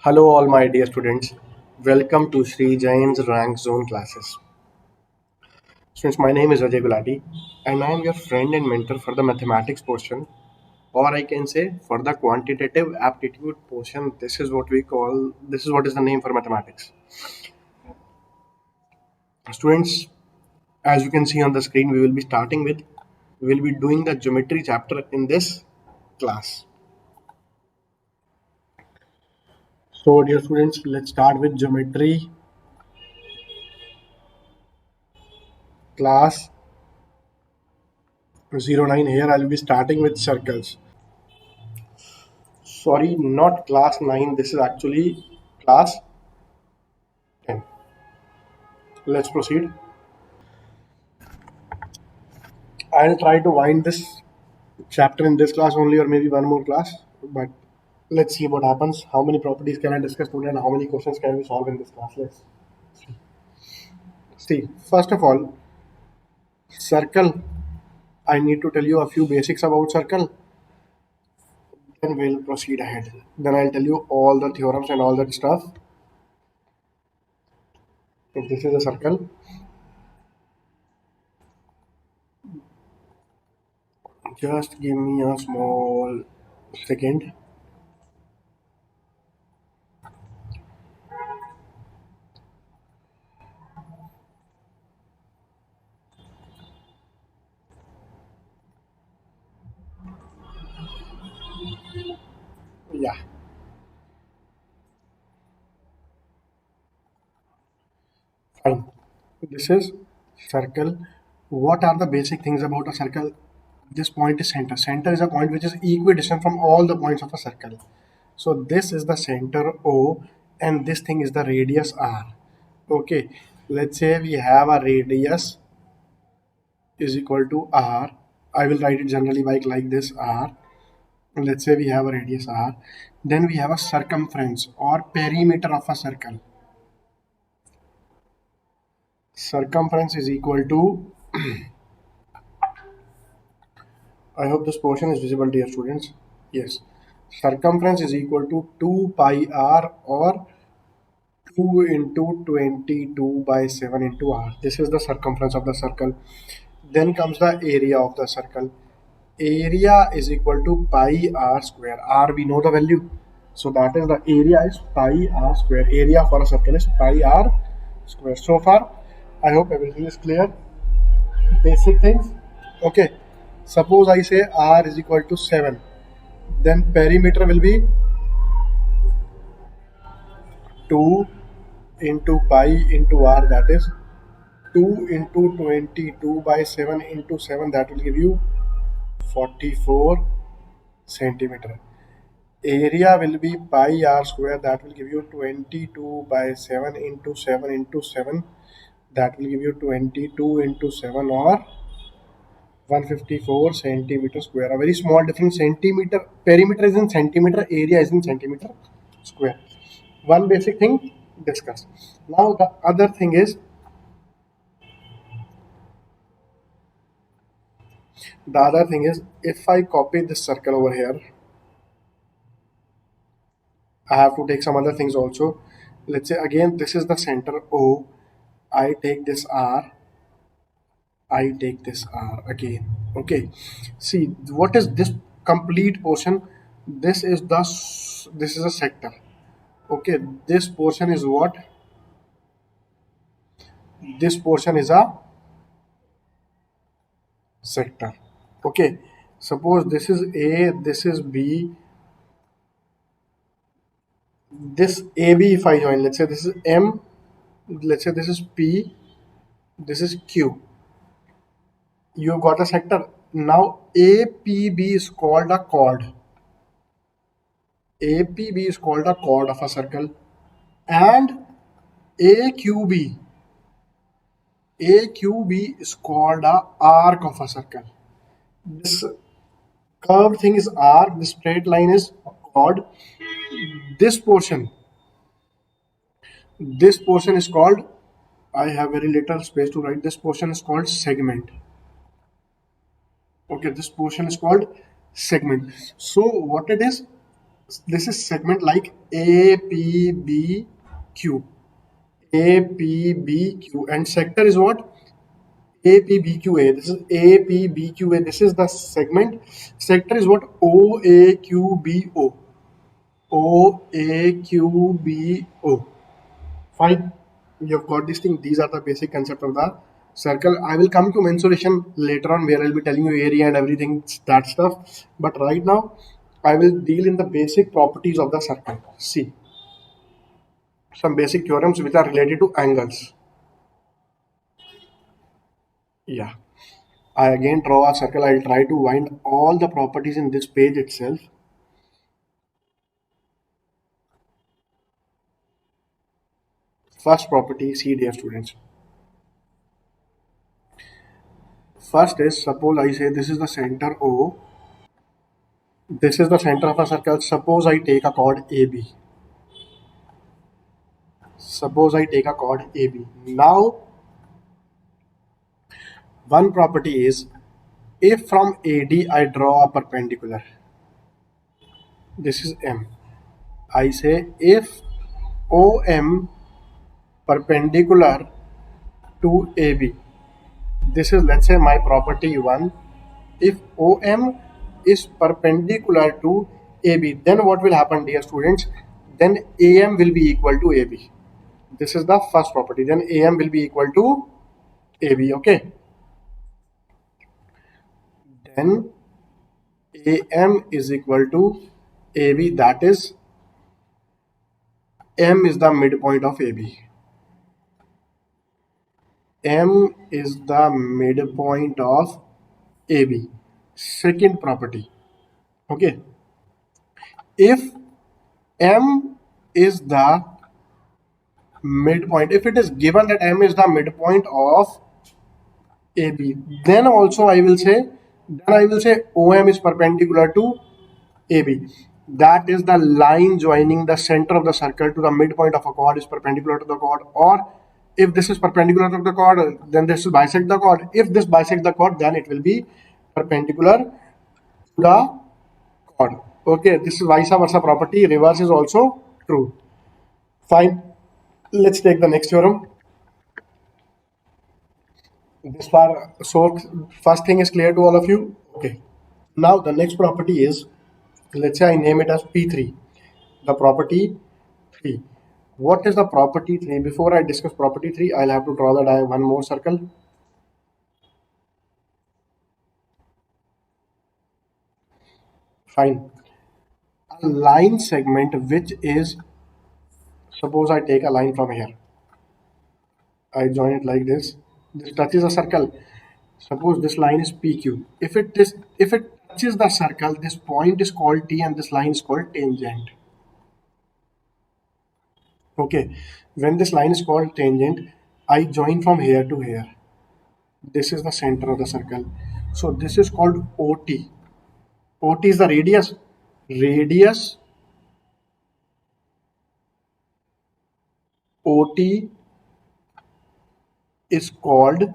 Hello, all my dear students. Welcome to Sri Jain's Rank Zone classes. Students, my name is Ajay Gulati, and I am your friend and mentor for the mathematics portion, or I can say for the quantitative aptitude portion. This is what is the name for mathematics. Students, as you can see on the screen, we will be doing the geometry chapter in this class. So, dear students, let's start with geometry class 09. Here I'll be starting with circles. Sorry, not class 9. This is actually class 10. Let's proceed. I'll try to wind this chapter in this class only, or maybe one more class. But let's see what happens. How many properties can I discuss today, and how many questions can we solve in this class? Let's see. First of all, circle. I need to tell you a few basics about circle. Then we'll proceed ahead. Then I'll tell you all the theorems and all that stuff. If this is a circle, just give me a small second. Yeah, fine. This is circle. What are the basic things about a circle? This point is center. Center is a point which is equidistant from all the points of a circle. So this is the center O, and this thing is the radius R. Okay, let's say we have a radius is equal to R. I will write it generally like this R. Let's say we have a radius R. Then we have a circumference or perimeter of a circle. Circumference is equal to, I hope this portion is visible, dear students. Yes. Circumference is equal to 2 pi r, or 2 into 22 by 7 into r. This is the circumference of the circle. Then comes the area of the circle. Area is equal to pi r square. R, we know the value. So that is the area is pi r square. Area for a circle is pi r square. So far, I hope everything is clear. Basic things. Okay. Suppose I say r is equal to 7. Then perimeter will be 2 into pi into r, that is 2 into 22 by 7 into 7, that will give you 44 centimeter. Area will be pi r square, that will give you 22 by 7 into 7 into 7, that will give you 22 into 7, or 154 centimeter square. A very small difference. Centimeter perimeter is in centimeter, area is in centimeter square. One basic thing discussed. Now the other thing is, if I copy this circle over here, I have to take some other things also. Let's say again this is the center O. I take this R. I take this R again. Okay. See, what is this complete portion? This is a sector. Okay. This portion is what? This portion is a sector. Okay. Suppose this is A, this is B. This AB, if I join, let's say this is M, let's say this is P, this is Q. You got a sector. Now APB is called a chord. APB is called a chord of a circle, and AQB AQB is called a arc of a circle. This curved thing is arc. This straight line is chord. This portion, this portion is called. I have very little space to write. This portion is called segment. Okay, this portion is called segment. So what it is? This is segment like APBQ. APBQ, and sector is what? APBQA. This is APBQA. This is the segment. Sector is what? OAQBO. OAQBO. Fine. You've got this thing. These are the basic concept of the circle. I will come to mensuration later on, where I'll be telling you area and everything, that stuff. But right now, I will deal in the basic properties of the circle. See, some basic theorems which are related to angles. Yeah. I again draw a circle. I'll try to find all the properties in this page itself. First property, see dear students. First is, suppose I say this is the center O. This is the center of a circle. Suppose I take a chord AB. Suppose I take a chord AB. Now, one property is, if from AD I draw a perpendicular, this is M. I say if OM perpendicular to AB. This is, let's say, my property 1. If OM is perpendicular to AB, then what will happen, dear students? Then AM will be equal to AB. This is the first property. Then AM will be equal to AB. Okay. Then AM is equal to AB. That is, M is the midpoint of AB. M is the midpoint of AB. Second property. Okay. If M is the midpoint, if it is given that M is the midpoint of AB, then also I will say OM is perpendicular to AB. That is, the line joining the center of the circle to the midpoint of a chord is perpendicular to the chord. Or if this is perpendicular to the chord, then this will bisect the chord. If this bisects the chord, then it will be perpendicular to the chord. Okay, this is vice versa property. Reverse is also true. Fine. Let's take the next theorem. This far, so first thing is clear to all of you. Okay. Now the next property is, let's say I name it as P3. The property 3. What is the property 3? Before I discuss property 3, I'll have to draw that I have one more circle. Fine. A line segment which is, suppose I take a line from here. I join it like this. This touches a circle. Suppose this line is PQ. If it touches the circle, this point is called T and this line is called tangent. Okay. When this line is called tangent, I join from here to here. This is the center of the circle. So this is called OT. OT is the radius. Radius OT is called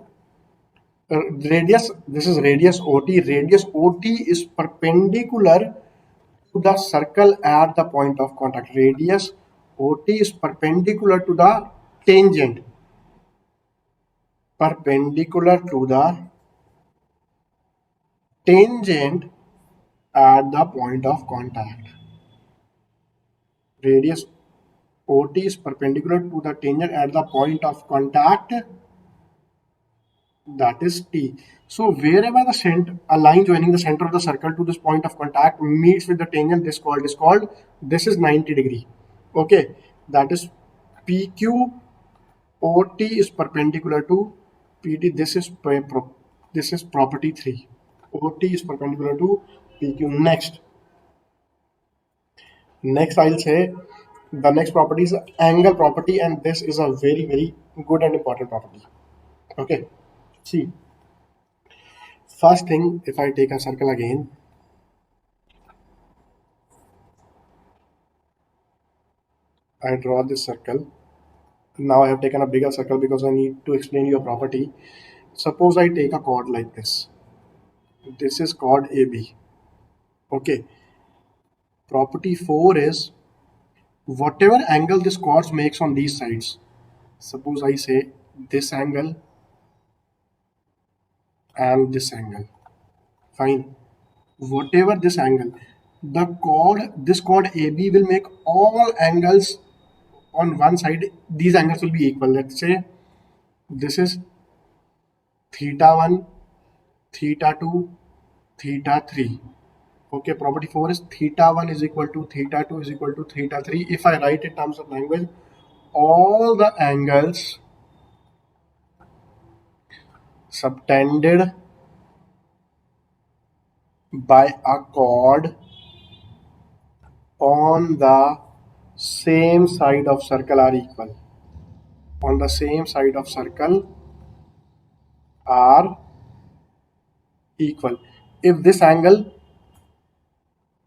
radius. This is radius OT. Radius OT is perpendicular to the circle at the point of contact. Radius OT is perpendicular to the tangent. Perpendicular to the tangent at the point of contact. Radius OT is perpendicular to the tangent at the point of contact, that is T. So wherever a line joining the center of the circle to this point of contact meets with the tangent, this is 90 degree. Okay, that is PQ OT is perpendicular to PT. This is property 3. OT is perpendicular to PQ. Next I'll say the next property is angle property, and this is a very good and important property. Okay, see, first thing, if I take a circle again, I draw this circle. Now I have taken a bigger circle because I need to explain you a property. Suppose I take a chord like this. This is chord AB. Okay. Property 4 is whatever angle this chord makes on these sides. Suppose I say this angle and this angle. Fine. Whatever this angle, this chord AB will make all angles on one side. These angles will be equal. Let's say this is theta 1, theta 2, theta 3. Okay, property 4 is theta 1 is equal to theta 2 is equal to theta 3. If I write in terms of language, all the angles subtended by a chord on the same side of circle are equal. On the same side of circle are equal. If this angle,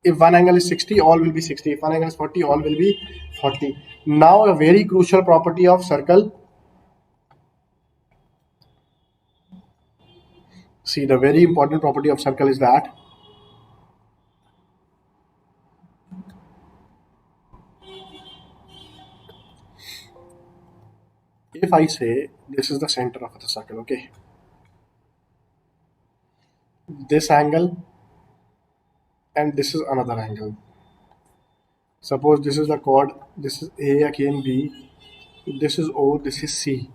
if one angle is 60, all will be 60. If one angle is 40, all will be 40. Now a very crucial property of circle. See, the very important property of circle is that if I say this is the center of the circle, okay, this angle and this is another angle. Suppose this is the chord, this is A again B, this is O, this is C.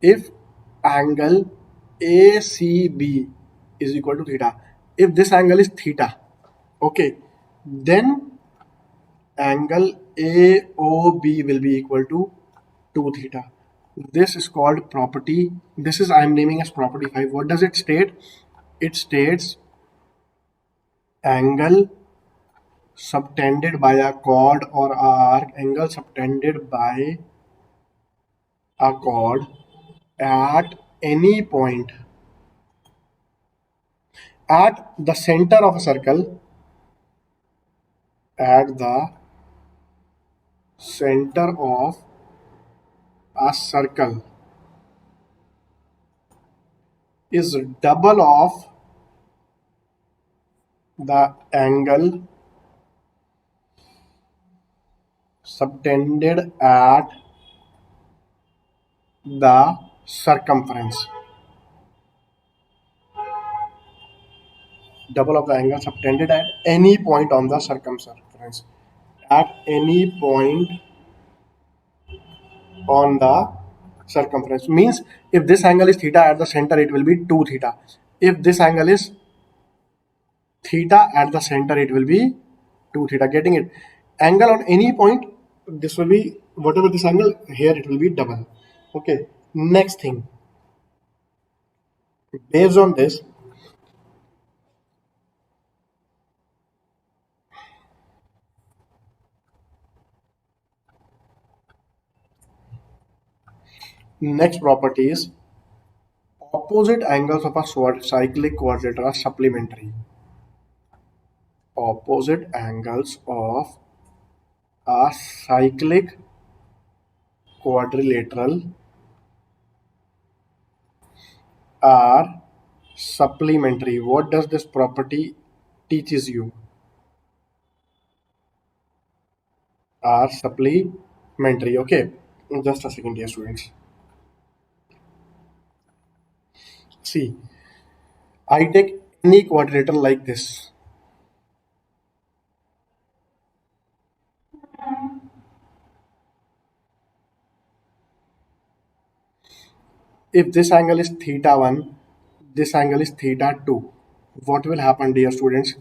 If angle ACB is equal to theta, if this angle is theta, okay, then angle AOB will be equal to 2 theta. This is called property. This is I am naming as property 5. What does it state? It states angle subtended by a chord or arc, angle subtended by a chord at any point at the center of a circle, at the center of a circle is double of the angle subtended at the circumference. Double of the angle subtended at any point on the circumference. At any point on the circumference means if this angle is theta at the center, it will be 2 theta. If this angle is theta at the center, it will be 2 theta. Getting it? Angle on any point, this will be whatever this angle here, it will be double. Okay, next thing, based on this, next property is opposite angles of a cyclic quadrilateral are supplementary. Opposite angles of a cyclic quadrilateral are supplementary. What does this property teaches you? Are supplementary. Okay, just a second, dear students. See, I take any quadrilateral like this. If this angle is theta 1, this angle is theta 2. What will happen, dear students?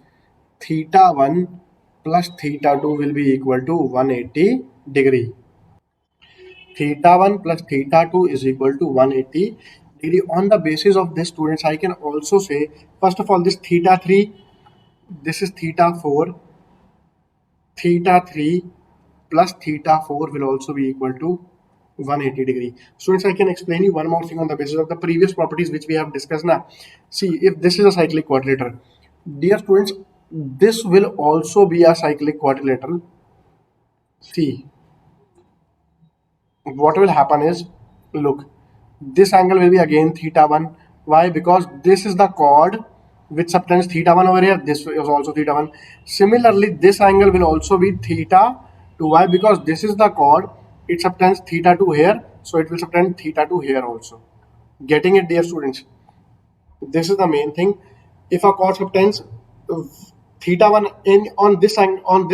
Theta 1 plus theta 2 will be equal to 180 degree. Theta 1 plus theta 2 is equal to 180 degree. On the basis of this, students, I can also say, first of all, this theta 3, this is theta 4, theta 3 plus theta 4 will also be equal to 180 degree. Students, I can explain you one more thing on the basis of the previous properties which we have discussed now. See, if this is a cyclic quadrilateral, dear students, this will also be a cyclic quadrilateral. See, what will happen is, look, this angle will be again theta 1. Why? Because this is the chord which subtends theta 1 over here. This is also theta 1. Similarly, this angle will also be theta 2. Why? Because this is the chord. It subtends theta 2 here. So it will subtend theta 2 here also. Getting it, dear students? This is the main thing. If a chord subtends theta 1 in on this side, all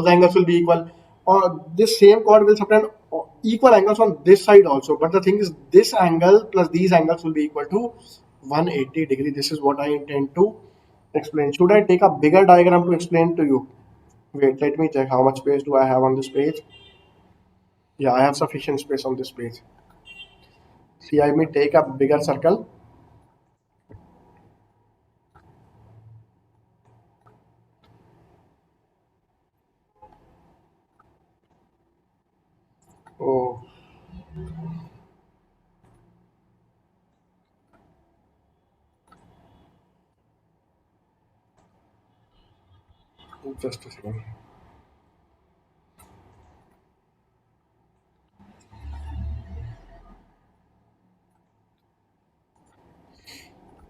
the angles will be equal. Or this same chord will subtend equal angles on this side also. But the thing is, this angle plus these angles will be equal to 180 degree. This is what I intend to explain. Should I take a bigger diagram to explain to you? Wait, let me check how much space do I have on this page. Yeah, I have sufficient space on this page. See, I may take a bigger circle. Oh, just a second.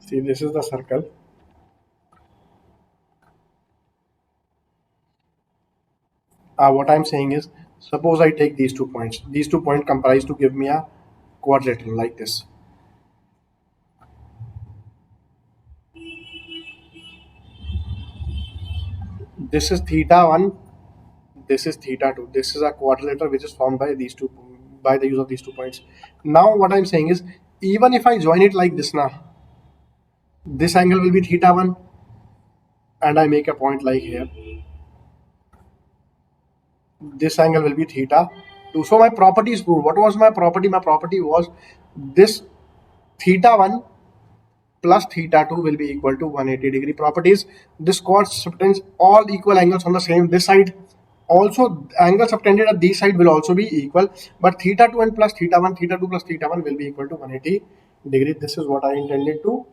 See, this is the circle. What I'm saying is, suppose I take these 2 points. These 2 points comprise to give me a quadrilateral like this. This is theta 1. This is theta 2. This is a quadrilateral which is formed by these two, by the use of these 2 points. Now what I'm saying is, even if I join it like this now, this angle will be theta 1, and I make a point like here. This angle will be theta 2. So my property is proved. What was my property? My property was this theta 1 plus theta 2 will be equal to 180 degree. Properties: this chord subtends all equal angles on the same this side. Also, angles subtended at this side will also be equal, but theta 2 and plus theta 1, theta 2 plus theta 1 will be equal to 180 degree. This is what I intended to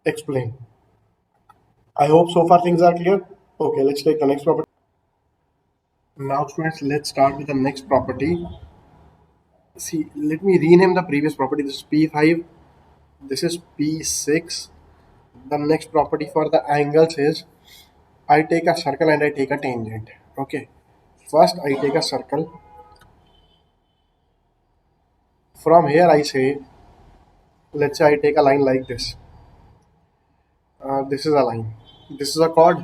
explain. I hope so far things are clear. Okay, let's take the next property. Now students, let's start with the next property. See, let me rename the previous property. This is P5, this is P6. The next property for the angles is, I take a circle and I take a tangent. Okay, first I take a circle. From here I say, let's say I take a line like this. This is a line. This is a chord.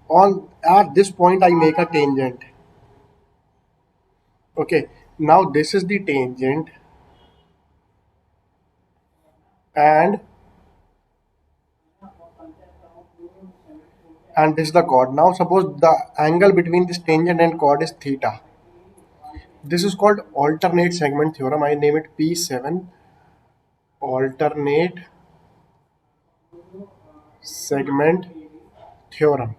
On at this point I make a tangent. Okay, now this is the tangent, and this is the chord. Now suppose the angle between this tangent and chord is theta. This is called alternate segment theorem. I name it P7, alternate segment theorem.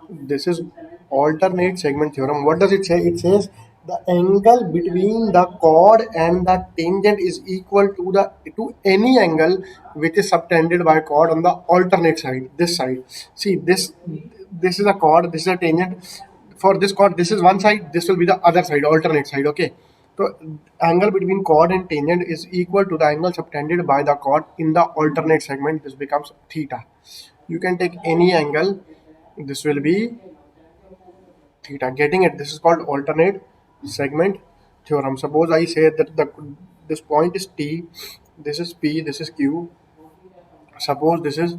This is alternate segment theorem. What does it say? It says the angle between the chord and the tangent is equal to any angle which is subtended by chord on the alternate side. This side. See, this is a chord. This is a tangent. For this chord, this is one side. This will be the other side, alternate side. Okay. So angle between chord and tangent is equal to the angle subtended by the chord in the alternate segment. This becomes theta. You can take any angle. This will be theta. Getting it? This is called alternate segment theorem. Suppose I say that this point is T, this is P, this is Q. Suppose this is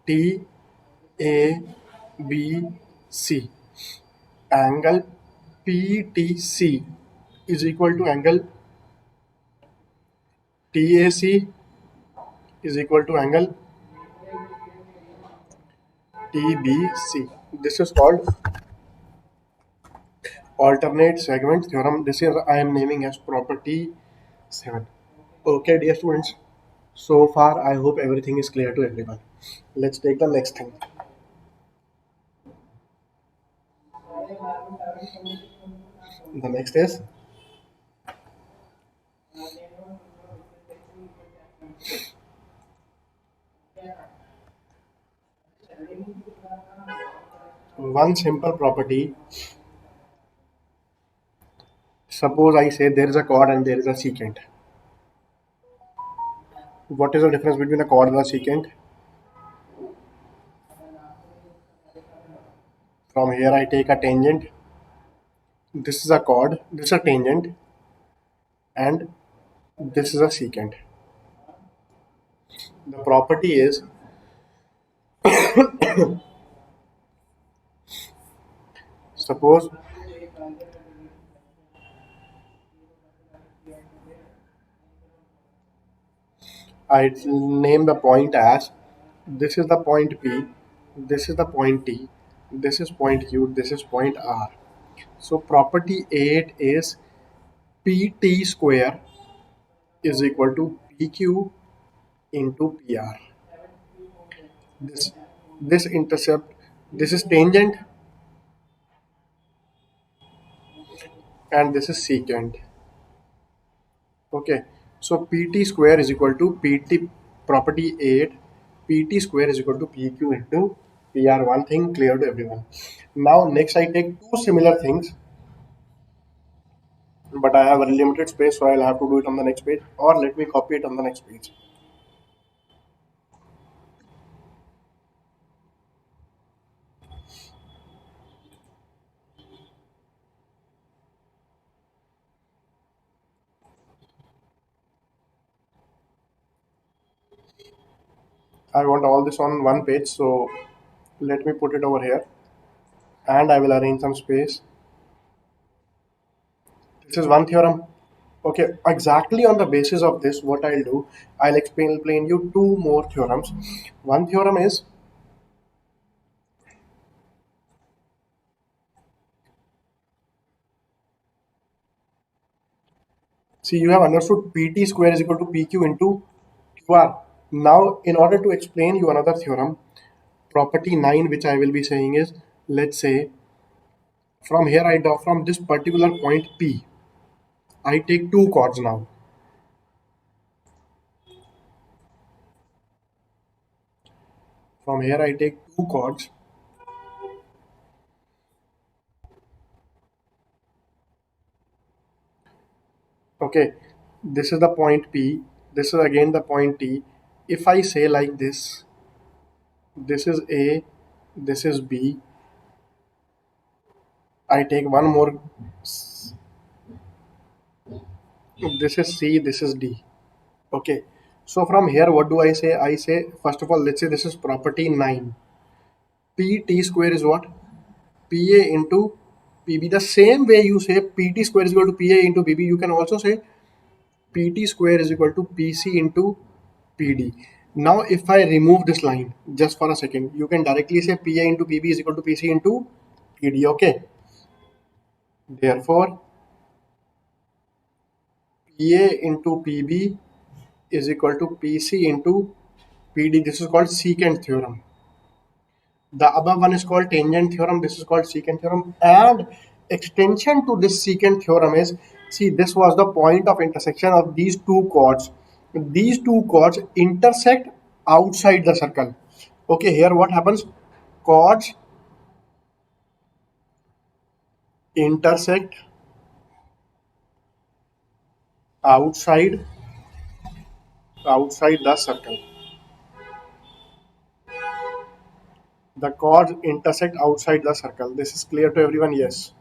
T, A, B, C. Angle PTC is equal to angle TAC is equal to angle TBC. This is called alternate segment theorem. This is I am naming as property 7. Okay, dear students. So far, I hope everything is clear to everyone. Let's take the next thing. The next is, one simple property. Suppose I say there is a chord and there is a secant. What is the difference between a chord and a secant? From here I take a tangent. This is a chord, this is a tangent, and this is a secant. The property is, suppose I name the point as, this is the point P, this is the point T, this is point Q, this is point R. So property 8 is PT square is equal to PQ into PR. This this intercept, this is tangent, and this is secant. Okay, so PT square is equal to PT, property 8, PT square is equal to PQ into PR. One thing clear to everyone. Now next I take two similar things, but I have a limited space, so I'll have to do it on the next page, or let me copy it on the next page. I want all this on one page, so let me put it over here, and I will arrange some space. This is one theorem. Okay, exactly on the basis of this, what I'll do, I'll explain you two more theorems. One theorem is, see, you have understood PT square is equal to PQ into QR. Now, in order to explain you another theorem, property 9, which I will be saying is, let's say, from here I draw from this particular point P, I take two chords now. From here I take two chords. Okay, this is the point P, this is again the point T. If I say like this is A, this is B, I take one more, this is C, this is D. Okay, so from here what do I say? I say, first of all, let's say this is property 9. PT square is what? PA into PB. The same way you say PT square is equal to PA into PB, you can also say PT square is equal to PC into PD. Now if I remove this line just for a second, you can directly say PA into PB is equal to PC into PD. Okay, therefore PA into PB is equal to PC into PD. This is called secant theorem. The above one is called tangent theorem. This is called secant theorem. And extension to this secant theorem is, see, this was the point of intersection of these two chords. These two chords intersect outside the circle. Okay, here what happens? Chords intersect outside the circle. The chords intersect outside the circle. This is clear to everyone? Yes.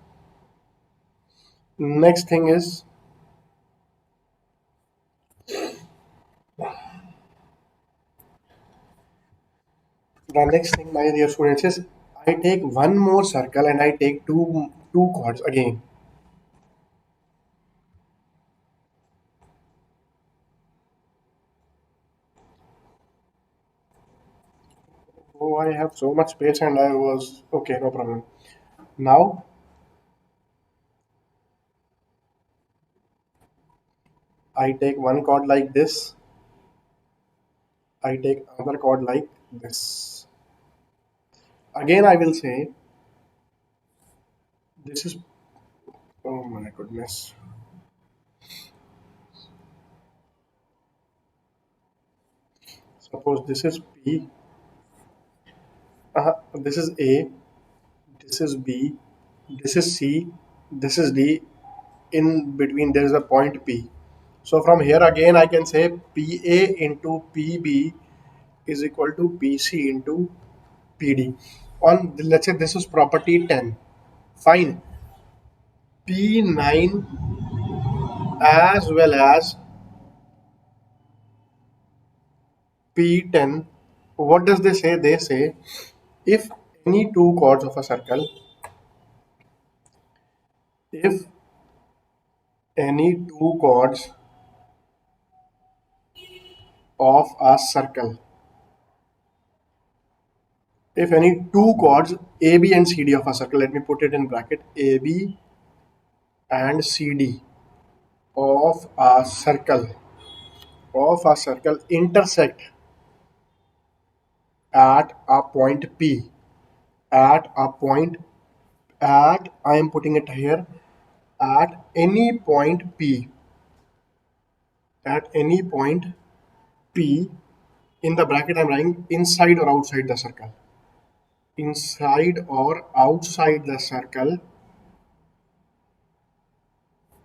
Next thing is, the next thing, my dear students, is I take one more circle and I take two chords again. Oh, I have so much space and I was okay, no problem. Now I take one chord like this, I take another chord like this. Again, I will say this is, oh my goodness. Suppose this is P, this is A, this is B, this is C, this is D. In between, there is a point P. So from here again, I can say PA into PB is equal to PC into PD. On, let's say this is property 10. Fine. P9 as well as P10. What does they say? They say if any two chords of a circle, if any two chords of a circle, if any two chords AB and CD of a circle, let me put it in bracket, AB and CD of a circle, intersect at a point P, at a point, at, I am putting it here, at any point P, at any point P, in the bracket I'm writing inside or outside the circle, inside or outside the circle,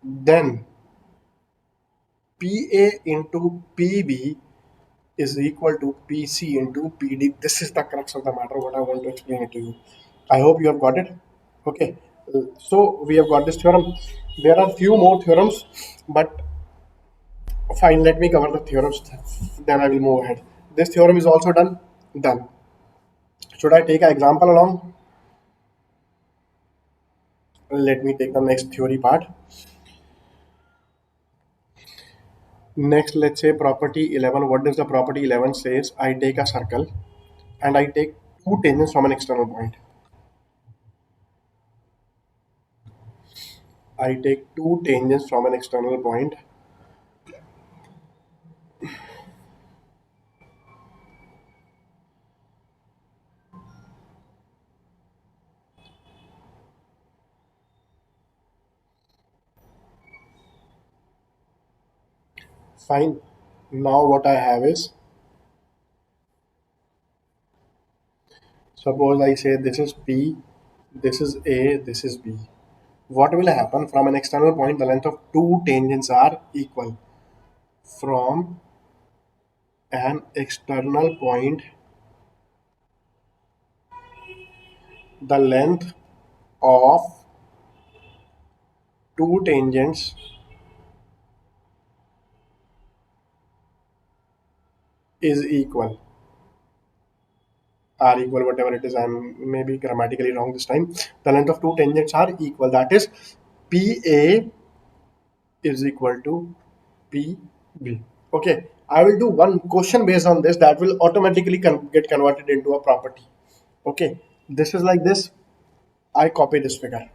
then PA into PB is equal to PC into PD. This is the crux of the matter, what I want to explain it to you. I hope you have got it. Okay, so we have got this theorem. There are few more theorems, but fine, let me cover the theorems, then I will move ahead. This theorem is also done. Done. Should I take an example along? Let me take the next theory part. Next, let's say property 11. What does the property 11 says? I take a circle and I take two tangents from an external point. I take two tangents from an external point. Fine. Now what I have is, suppose I say this is P, this is A, this is B. What will happen? From an external point, the length of two tangents are equal. From an external point, the length of two tangents is equal, are equal, whatever it is. I'm maybe grammatically wrong this time. The length of two tangents are equal, that is PA is equal to PB. Okay, I will do one question based on this that will automatically get converted into a property. Okay, this is like this. I copy this figure.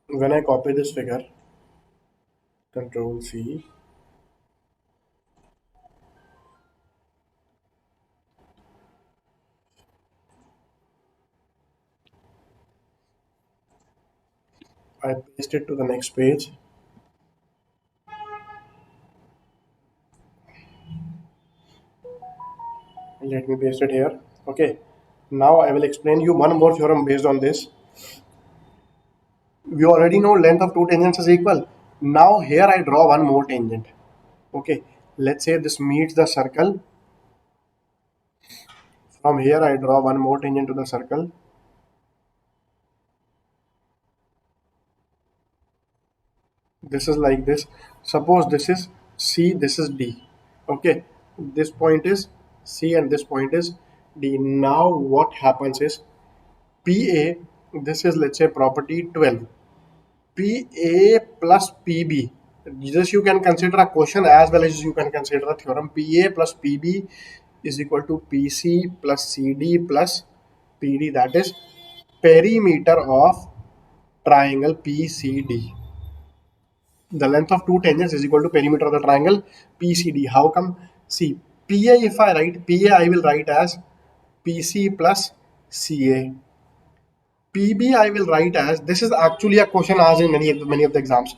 When I copy this figure, Control C, I paste it to the next page. Let me paste it here. Okay, now I will explain you one more theorem based on this. We already know length of two tangents is equal. Now here I draw one more tangent. Okay, let's say this meets the circle. From here I draw one more tangent to the circle. This is like this. Suppose this is C, this is D. Okay, this point is C and this point is D. Now what happens is PA, this is, let's say, property 12. PA plus PB. This you can consider a question as well as you can consider a theorem. PA plus PB is equal to PC plus CD plus PD. That is perimeter of triangle PCD. The length of two tangents is equal to perimeter of the triangle PCD. How come? See, PA, if I write PA, I will write as PC plus CA. PB I will write as, this is actually a question asked in many of the exams.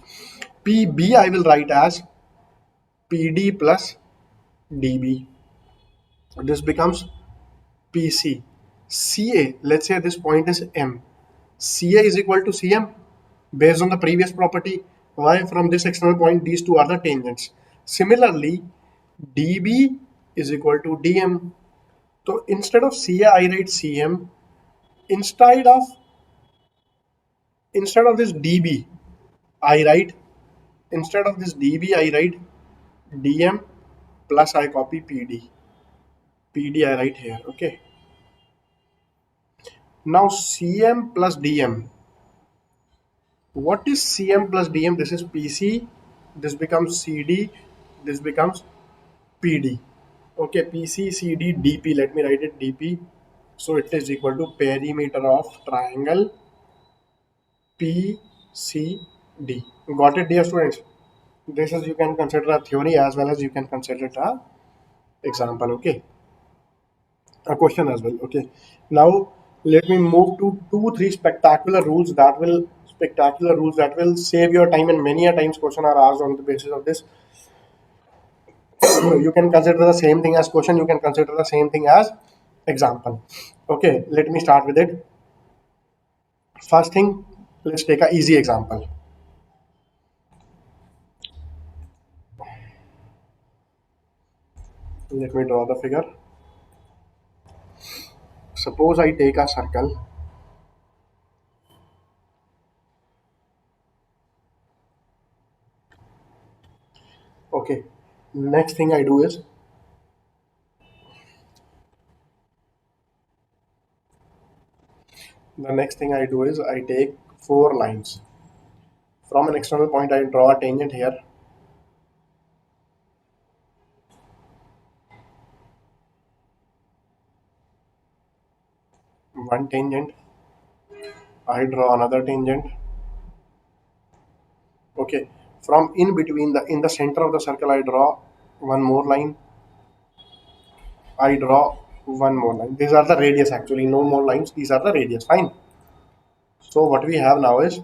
PB I will write as PD plus DB. This becomes PC. CA, let's say this point is M. CA is equal to CM based on the previous property. Why? From this external point, these two are the tangents. Similarly, DB is equal to DM. So instead of CA, I write CM. Instead of this DB, I write I write DM plus I copy PD. PD I write here. Okay. Now CM plus DM. What is CM plus DM? This is PC. This becomes CD. This becomes PD. Okay, PC, CD, DP. Let me write it DP. So it is equal to perimeter of triangle PCD. Got it, dear students? This is, you can consider a theory as well as you can consider it a example. Okay, a question as well. Okay, now let me move to three spectacular rules that will save your time, and many a times question are asked on the basis of this. You can consider the same thing as question, you can consider the same thing as example. Okay, let me start with it. First thing, let's take a easy example. Let me draw the figure. Suppose I take a circle. Okay, next thing I do is, I take four lines. From an external point, I draw a tangent here. One tangent. I draw another tangent. Okay. From in between in the center of the circle, I draw one more line. I draw one more line. These are the radius actually. No more lines. These are the radius. Fine. So what we have now is,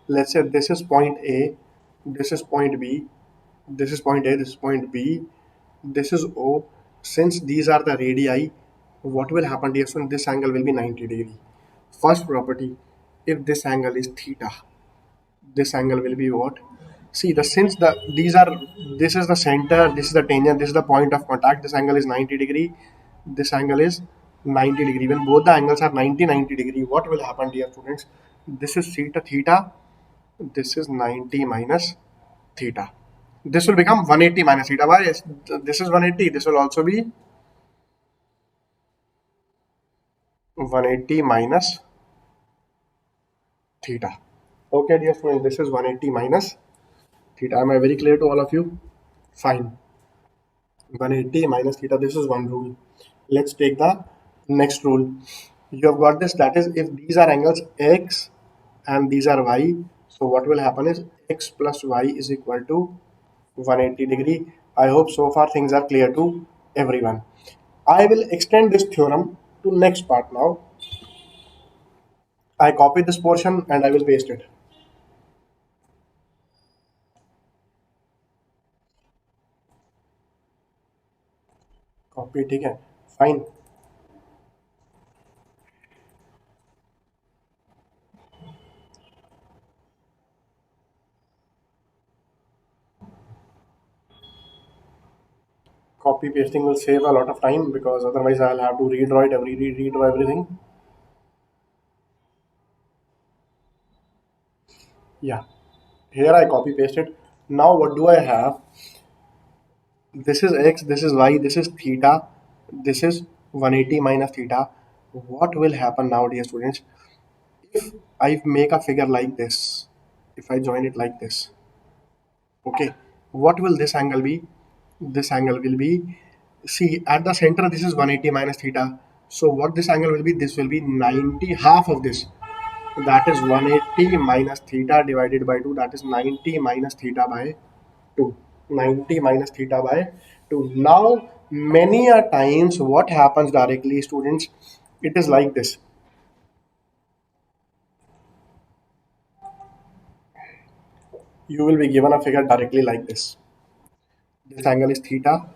let's say this is point A, this is point B, this is point A, this is point B, this is O. Since these are the radii, what will happen, dear student? This angle will be 90 degree. First property, if this angle is theta, this angle will be what? See, since this is the center, this is the tangent, this is the point of contact. This angle is 90 degree. This angle is 90 degree. When both the angles are 90 degree, what will happen, dear students? This is theta. This is 90 minus theta. This will become 180 minus theta. Why? Yes, this is 180. This will also be 180 minus theta. Okay, dear students, this is 180 minus theta. Am I very clear to all of you? Fine. 180 minus theta. This is one rule. Let's take the next rule. You have got this. That is, if these are angles x and these are y, so what will happen is x plus y is equal to 180 degree. I hope so far things are clear to everyone. I will extend this theorem to next part now. I copy this portion and I will paste it. Copy, ठीक है? Fine. Copy pasting will save a lot of time because otherwise I'll have to redraw it redraw everything. Yeah, here I copy pasted. Now what do I have? This is x, this is y, this is theta, this is 180 minus theta. What will happen now, dear students? If I make a figure like this, if I join it like this, okay, what will this angle be? This angle will be, see, at the center this is 180 minus theta. So what this angle will be? This will be 90, half of this. That is 180 minus theta divided by 2. That is 90 minus theta by 2. 90 minus theta by 2. Now, many a times what happens directly, students, it is like this. You will be given a figure directly like this. This angle is theta.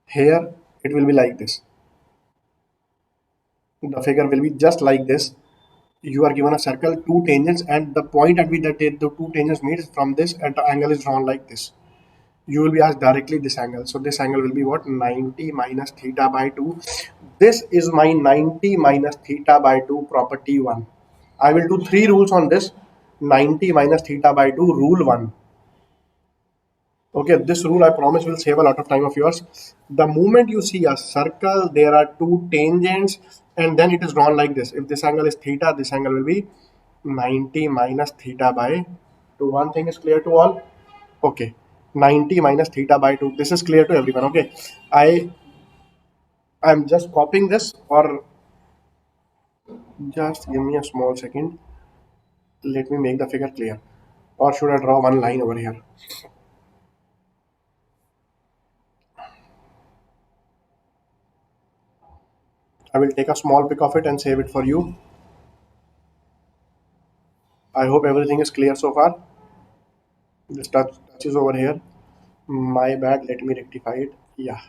Here, it will be like this. The figure will be just like this. You are given a circle, two tangents, and the point at which the two tangents meet from this, and the angle is drawn like this. You will be asked directly this angle. So this angle will be what? 90 minus theta by 2. This is my 90 minus theta by 2 property 1. I will do 3 rules on this. 90 minus theta by 2 rule 1. Okay, this rule I promise will save a lot of time of yours. The moment you see a circle, there are two tangents, and then it is drawn like this. If this angle is theta, this angle will be 90 minus theta by 2. One thing is clear to all. Okay, 90 minus theta by 2. This is clear to everyone. Okay, I'm just copying this, or just give me a small second. Let me make the figure clear. Or should I draw one line over here? I will take a small pic of it and save it for you. I hope everything is clear so far. This touch is over here. My bad. Let me rectify it. Yeah.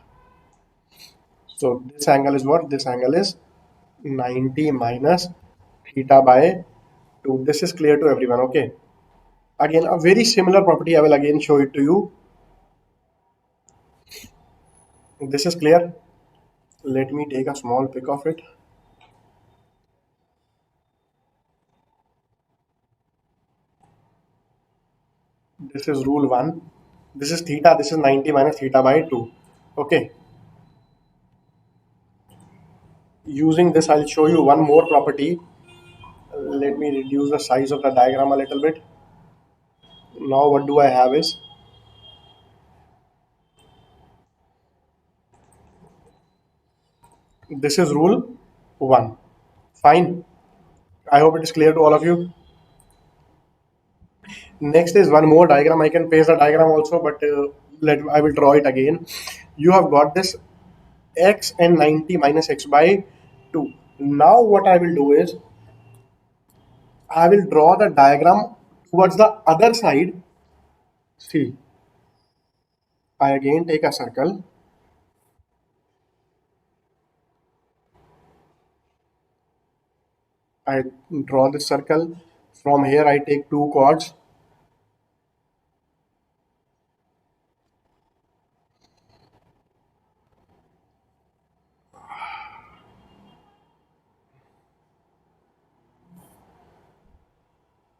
So this angle is what? This angle is 90 minus theta by 2. This is clear to everyone. Okay. Again, a very similar property. I will again show it to you. This is clear. Let me take a small pic of it. This is rule 1. This is theta. This is 90 minus theta by 2. Okay. Using this, I'll show you one more property. Let me reduce the size of the diagram a little bit. Now what do I have is, this is rule 1. Fine. I hope it is clear to all of you. Next is one more diagram. I can paste the diagram also, but I will draw it again. You have got this x and 90 minus x by 2. Now what I will do is, I will draw the diagram towards the other side. See, I again take a circle. I draw this circle. From here I take two chords.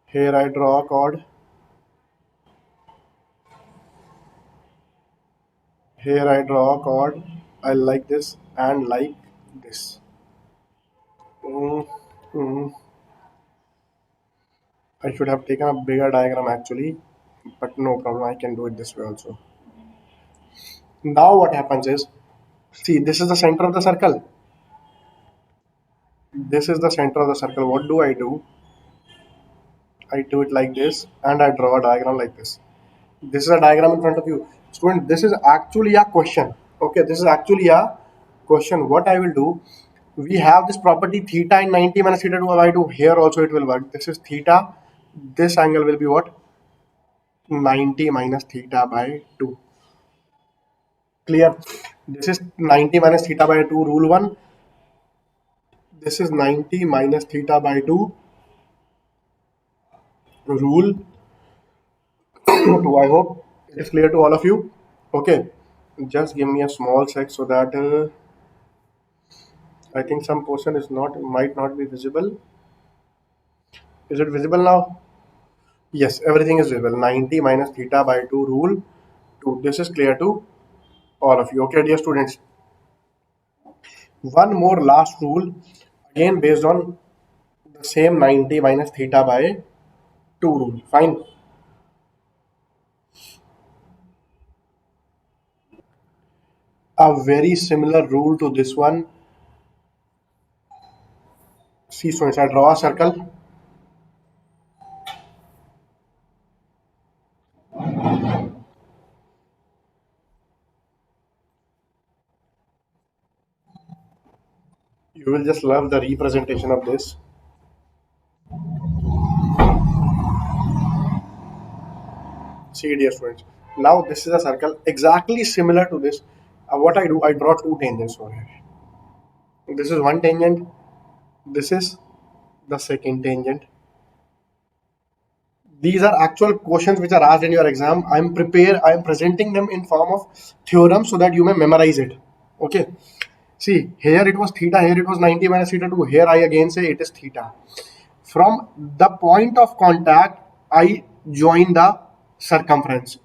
Here I draw a chord. Here I draw a chord. I like this and like this. Mm, mm. I should have taken a bigger diagram actually, but no problem. I can do it this way also. Now what happens is, see, this is the center of the circle. This is the center of the circle. What do? I do it like this, and I draw a diagram like this. This is a diagram in front of you. Student, this is actually a question. Okay, this is actually a question. What I will do, we have this property theta in 90 minus theta by 2. Here also it will work. This is theta. This angle will be what? 90 minus theta by 2. Clear? This is 90 minus theta by 2, rule 1. This is 90 minus theta by 2, rule 2. I hope it is clear to all of you. Okay, just give me a small sec so that I think some portion is not, might not be visible. Is it visible now? Yes, everything is visible. 90 minus theta by 2, rule 2. This is clear to all of you. Okay, dear students. One more last rule, again based on the same 90 minus theta by 2 rule. Fine. A very similar rule to this one. See, students, I draw a circle. You will just love the representation of this. See, dear students. Now this is a circle exactly similar to this. What I do, I draw two tangents over here. This is one tangent. This is the second tangent. These are actual questions which are asked in your exam. I am presenting them in form of theorem so that you may memorize it. Okay. See, here it was theta, here it was 90 minus theta 2. Here I again say it is theta. From the point of contact, I join the circumference.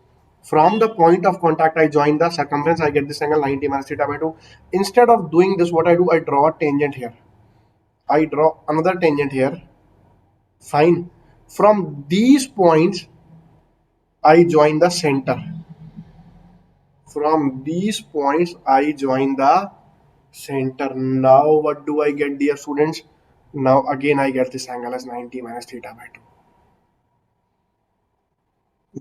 From the point of contact, I join the circumference. I get this angle 90 minus theta by 2. Instead of doing this, what I do, I draw a tangent here. I draw another tangent here. Fine. From these points, I join the center. From these points, I join the center. Now, what do I get, dear students? Now, again, I get this angle as 90 minus theta by 2.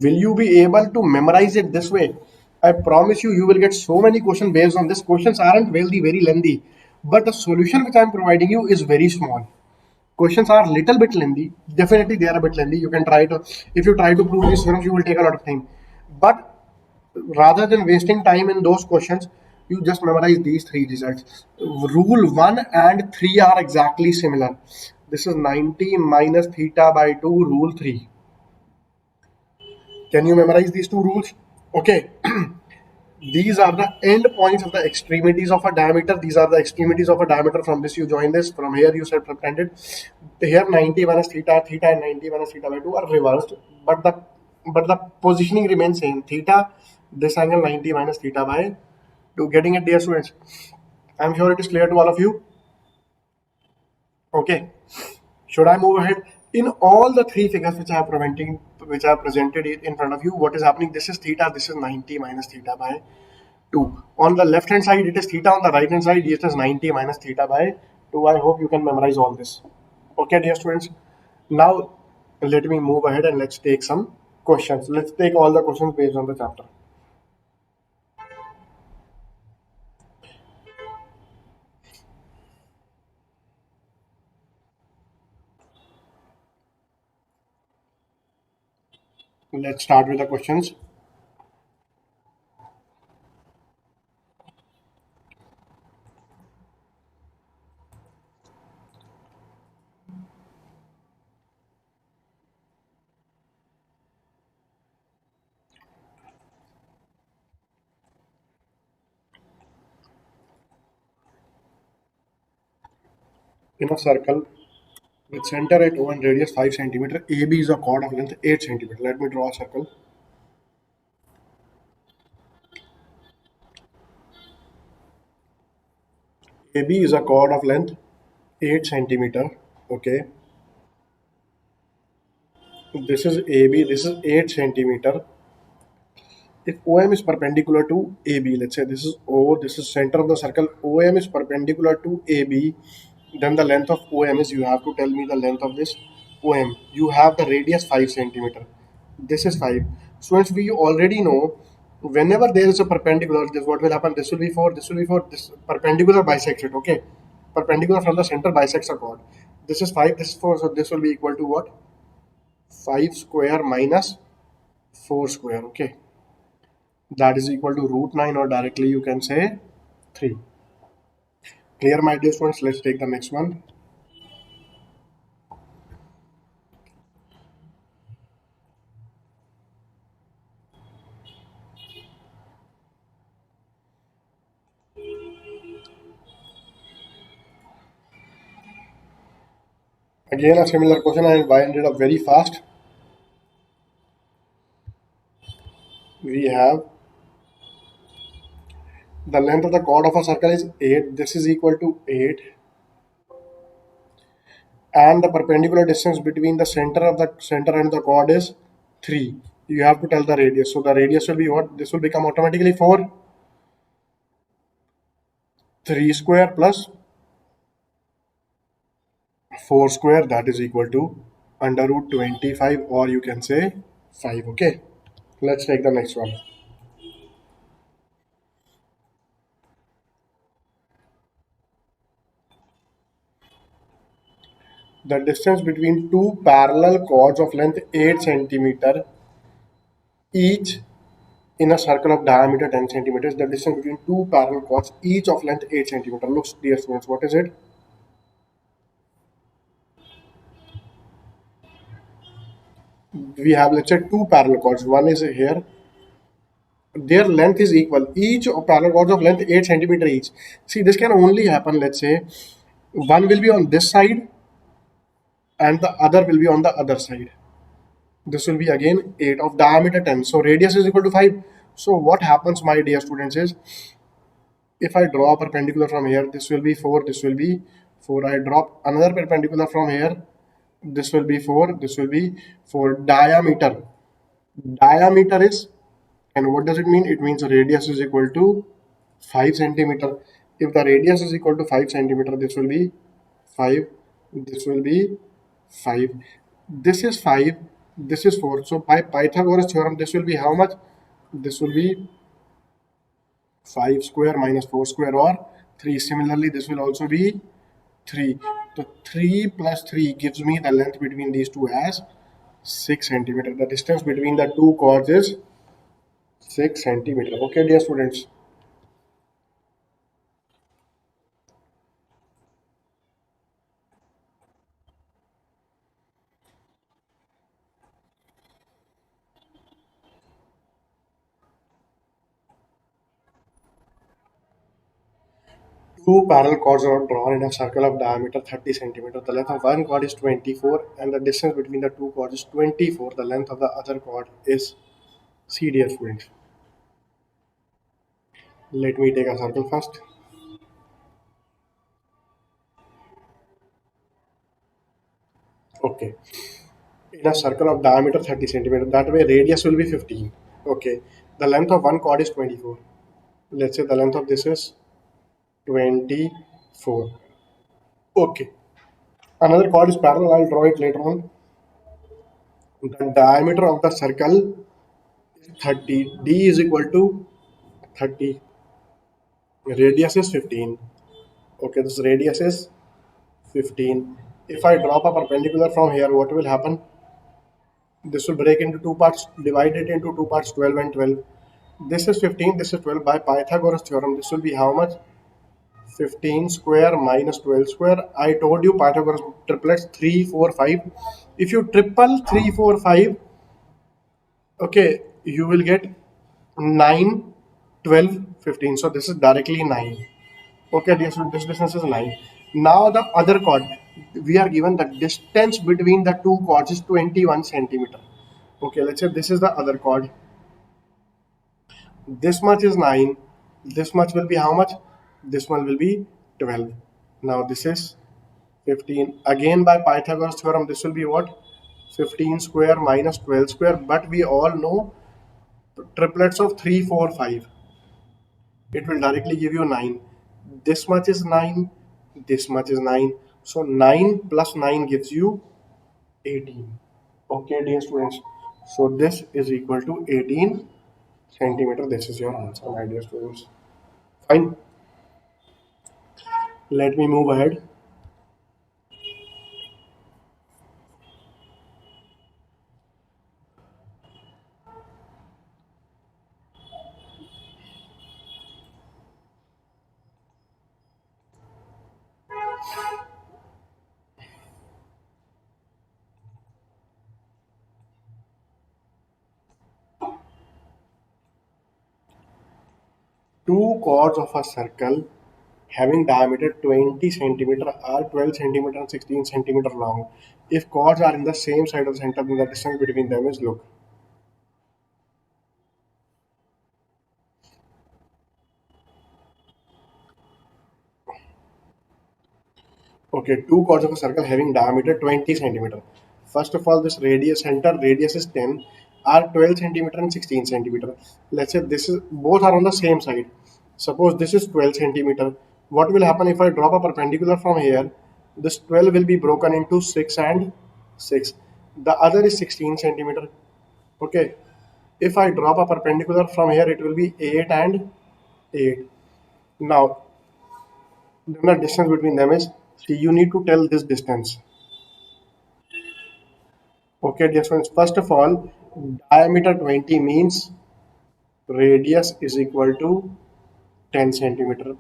Will you be able to memorize it this way? I promise you, you will get so many questions based on this. Questions aren't very lengthy, but the solution which I'm providing you is very small. Questions are little bit lengthy. Definitely, they are a bit lengthy. You can try to, if you try to prove these theorems, you will take a lot of time. But rather than wasting time in those questions, you just memorize these three results. Rule 1 and 3 are exactly similar. This is 90 minus theta by 2, rule 3. Can you memorize these two rules? Okay. These are the end points of the extremities of a diameter. These are the extremities of a diameter. From this you join this. From here you set subtended. Here 90 minus theta, theta and 90 minus theta by 2 are reversed, but the positioning remains same. Theta, this angle 90 minus theta by 2. Getting it, dear students? I'm sure it is clear to all of you. Okay. Should I move ahead? In all the three figures which I have presented in front of you, what is happening? This is theta, this is 90 minus theta by 2. On the left hand side, it is theta. On the right hand side, it is 90 minus theta by 2. I hope you can memorize all this. Okay, dear students. Now, let me move ahead and let's take some questions. Let's take all the questions based on the chapter. Let's start with the questions. In a circle with center at O and radius 5 centimeter, AB is a chord of length 8 centimeter. Let me draw a circle. AB is a chord of length 8 centimeter. Okay. This is AB. This is 8 centimeter. If OM is perpendicular to AB, let's say this is O, this is center of the circle, OM is perpendicular to AB, then the length of OM is, you have to tell me the length of this OM. You have the radius 5 centimeter. This is 5. Students, we already know whenever there is a perpendicular, this what will happen, this will be 4, this will be 4, this perpendicular bisects it, okay? Perpendicular from the center bisects a chord. This is 5, this is 4, so this will be equal to what? 5 square minus 4 square, okay? That is equal to root 9, or directly you can say 3. Clear, my dear students? Let's take the next one. Again a similar question, and I ended up very fast. We have the length of the chord of a circle is 8. This is equal to 8. And the perpendicular distance between the center and the chord is 3. You have to tell the radius. So the radius will be what? This will become automatically 4. 3 square plus 4 square, that is equal to under root 25, or you can say 5. Okay. Let's take the next one. The distance between two parallel chords of length 8 centimeter each in a circle of diameter 10 centimeters. The distance between two parallel chords each of length 8 centimeter. Looks, dear students, what is it? We have, let's say, two parallel chords. One is here, their length is equal. Each of parallel chords of length 8 centimeter each. See, this can only happen, let's say, one will be on this side and the other will be on the other side. This will be again 8 of diameter 10. So radius is equal to 5. So what happens, my dear students, is if I draw a perpendicular from here, this will be 4, this will be 4. I drop another perpendicular from here, this will be 4, this will be 4. Diameter is, and what does it mean? It means radius is equal to 5 centimeter. If the radius is equal to 5 centimeter, this will be 5, this will be 5, this is 5, this is 4. So by Pythagoras theorem, this will be how much? This will be 5 square minus 4 square, or 3. Similarly, this will also be 3. So 3 plus 3 gives me the length between these two as 6 centimeter. The distance between the two chords is 6 centimeter. Okay, dear students. Two parallel chords are drawn in a circle of diameter 30 centimeter. The length of one chord is 24 and the distance between the two chords is 24. The length of the other chord is C, dear students. Let me take a circle first. Okay. In a circle of diameter 30 centimeter, that way radius will be 15. Okay. The length of one chord is 24. Let's say the length of this is 24. Okay. Another chord is parallel. I'll draw it later on. The diameter of the circle is 30. D is equal to 30. Radius is 15. Okay, this radius is 15. If I drop a perpendicular from here, what will happen? This will break into two parts, divide it into two parts, 12 and 12. This is 15, this is 12. By Pythagoras theorem, this will be how much? 15 square minus 12 square. I told you Pythagoras triplets 3, 4, 5. If you triple 3, 4, 5, okay, you will get 9, 12, 15. So this is directly 9. Okay, this distance is 9. Now the other chord, we are given the distance between the two chords is 21 centimeter. Okay, let's say this is the other chord. This much is 9. This much will be how much? This one will be 12. Now this is 15. Again by Pythagoras theorem, this will be what? 15 square minus 12 square. But we all know triplets of 3, 4, 5. It will directly give you 9. This much is 9. This much is 9. So 9 plus 9 gives you 18. Okay, dear students. So this is equal to 18 centimeter. This is your answer, my dear students. Fine. Let me move ahead. Two chords of a circle having diameter 20 centimeter are 12 centimeter and 16 centimeter long. If chords are in the same side of the center, then the distance between them is, look. Okay, two chords of a circle having diameter 20 centimeter. First of all, this radius center radius is 10, are 12 centimeter and 16 centimeter. Let's say this is both are on the same side. Suppose this is 12 centimeter. What will happen if I drop a perpendicular from here? This 12 will be broken into 6 and 6. The other is 16 centimeter. Okay. If I drop a perpendicular from here, it will be 8 and 8. Now, then the distance between them is, see, you need to tell this distance. Okay, dear friends, first of all, diameter 20 means radius is equal to 10 centimeter.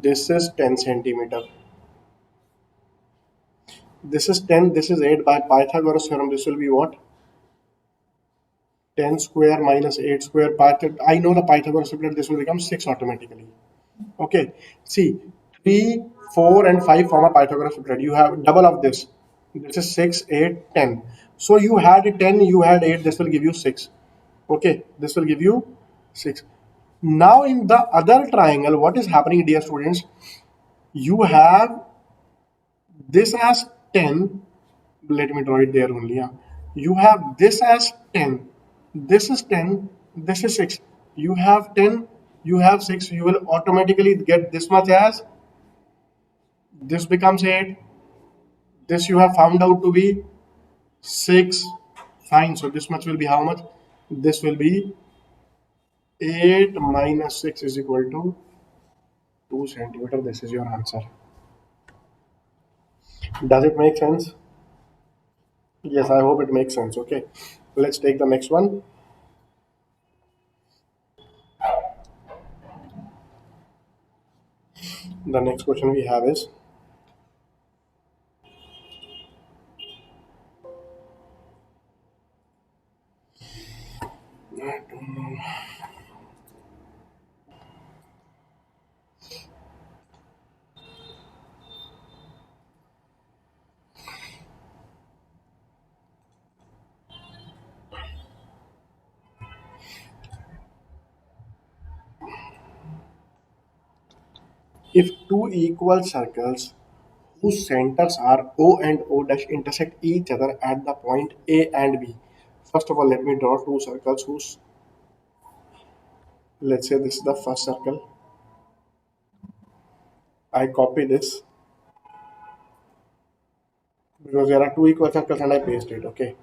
This is 10 centimeter. This is 10, this is 8. By Pythagoras theorem, this will be what? 10 square minus 8 square. I know the Pythagoras triplet, this will become 6 automatically. Okay, see, 3, 4, and 5 form a Pythagoras triplet. You have double of this. This is 6, 8, 10. So you had 10, you had 8, this will give you 6. Okay, this will give you 6. Now in the other triangle, what is happening, dear students? You have this as 10. Let me draw it there only. Yeah. You have this as 10. This is 10. This is 6. You have 10. You have 6. You will automatically get this much as this becomes 8. This you have found out to be 6. Fine. So this much will be how much? This will be 8 minus 6 is equal to 2 centimeter. This is your answer. Does it make sense? Yes, I hope it makes sense. Okay. Let's take the next one. The next question we have is, I don't know. If two equal circles whose centers are O and O dash intersect each other at the point A and B. First of all, let me draw two circles whose, let's say this is the first circle. I copy this because there are two equal circles and I paste it. Okay.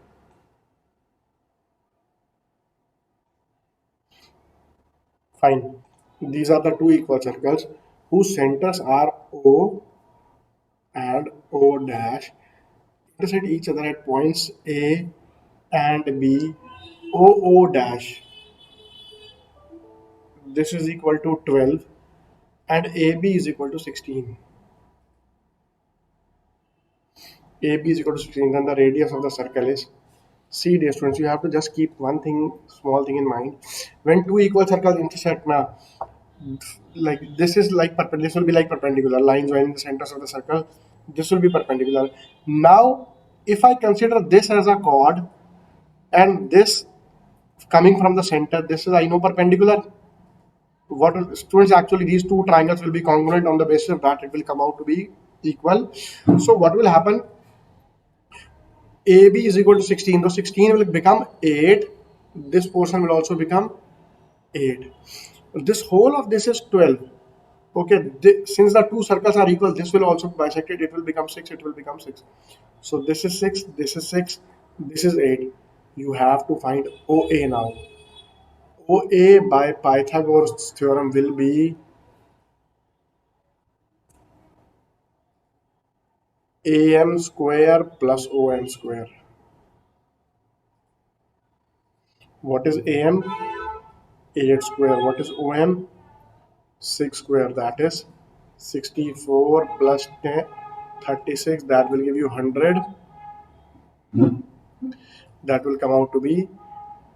Fine. These are the two equal circles whose centers are O and O dash intersect each other at points A and B. O dash, this is equal to 12 and AB is equal to 16. AB is equal to 16, then the radius of the circle is C. Dear students, you have to just keep one thing, small thing in mind. When two equal circles intersect now, like this is like perpendicular, this will be like perpendicular line joining the centers of the circle. This will be perpendicular. Now, if I consider this as a chord and this coming from the center, this is I know perpendicular. What students, actually these two triangles will be congruent. On the basis of that, it will come out to be equal. So what will happen? AB is equal to 16. So 16 will become 8. This portion will also become 8. This whole of this is 12. Okay, since the two circles are equal, this will also bisect it. It will become 6. It will become 6. So this is 6. This is 6. This is 8. You have to find OA now. OA by Pythagoras theorem will be AM square plus OM square. What is AM? 8 square. What is OM? 6 square. That is 64 plus 10, 36. That will give you 100. That will come out to be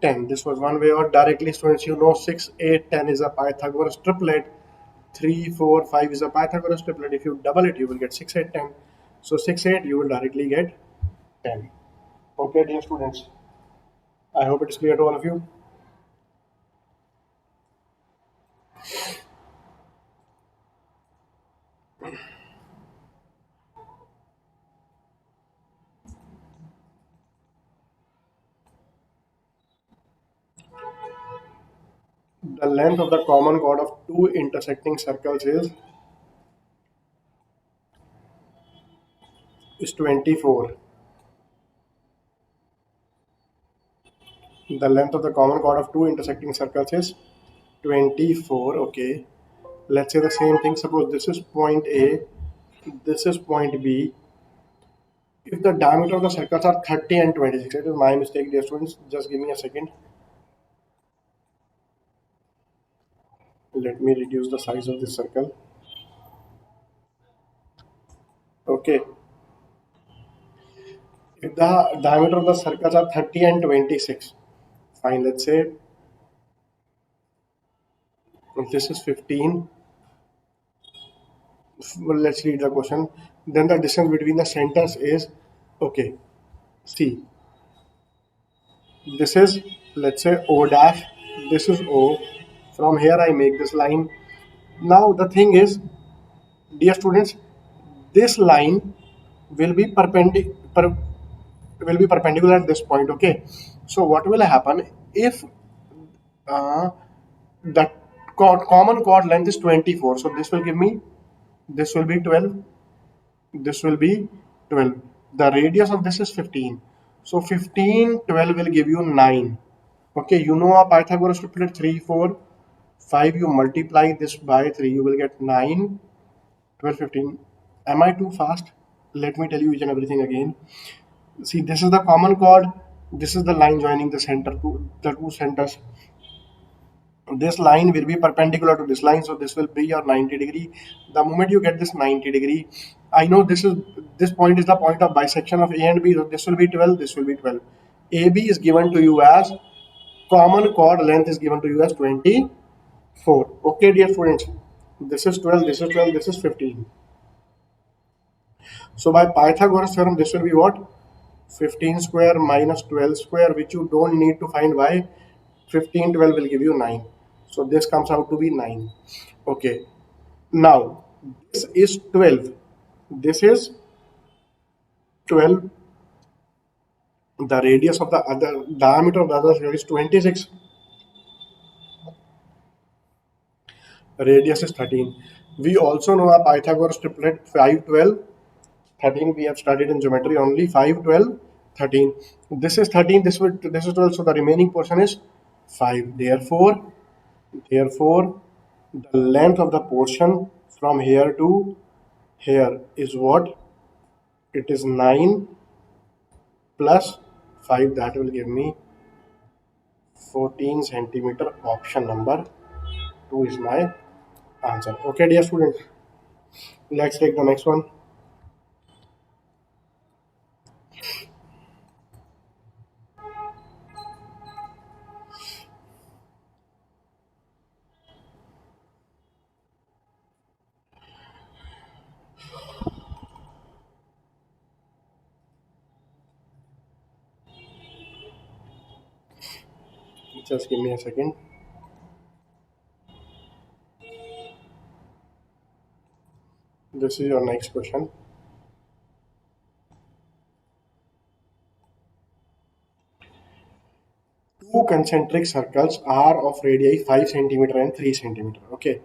10. This was one way. Or directly, students, you know 6, 8, 10 is a Pythagoras triplet. 3, 4, 5 is a Pythagoras triplet. If you double it, you will get 6, 8, 10. So 6, 8, you will directly get 10. Okay, dear students. I hope it is clear to all of you. The length of the common chord of two intersecting circles is 24. The length of the common chord of two intersecting circles is 24. Okay. Let's say the same thing. Suppose this is point A, this is point B. If the diameter of the circles are 30 and 26, it is my mistake, dear students. Just give me a second. Let me reduce the size of this circle. Okay. If the diameter of the circles are 30 and 26, fine, let's say if this is 15, well, let's read the question. Then the distance between the centers is, okay, see, this is, let's say, O dash, this is O. From here I make this line. Now the thing is, dear students, this line will be perpendicular at this point. Okay, so what will happen if uh, the common chord length is 24? So this will give me, this will be 12, this will be 12. The radius of this is 15. So 15, 12 will give you 9. Okay, you know a Pythagoras triplet 3, 4, 5. You multiply this by 3, you will get 9, 12, 15. Am I too fast? Let me tell you each and everything again. See, this is the common chord. This is the line joining the center to the two centers. This line will be perpendicular to this line, so this will be your 90-degree. The moment you get this 90-degree, I know this point is the point of bisection of A and B, so this will be 12, this will be 12. AB is given to you as, common chord length is given to you as 24. Okay, dear students, this is 12, this is 12, this is 15. So by Pythagoras theorem, this will be what? 15 square minus 12 square, which you don't need to find. Why? 15, 12 will give you 9. So this comes out to be 9. Okay. Now, this is 12. This is 12. The radius of the other, diameter of the other sphere is 26. Radius is 13. We also know a Pythagoras triplet 5, 12, 13. We have studied in geometry only. 5, 12, 13. This is 13, this is 12, so the remaining portion is 5. Therefore, the length of the portion from here to here is what? It is 9 plus 5. That will give me 14 centimeter. Option number 2 is my answer. Okay, dear students, let's take the next one. Just give me a second. This is your next question. Two concentric circles are of radii 5 centimeter and 3 centimeter. Okay.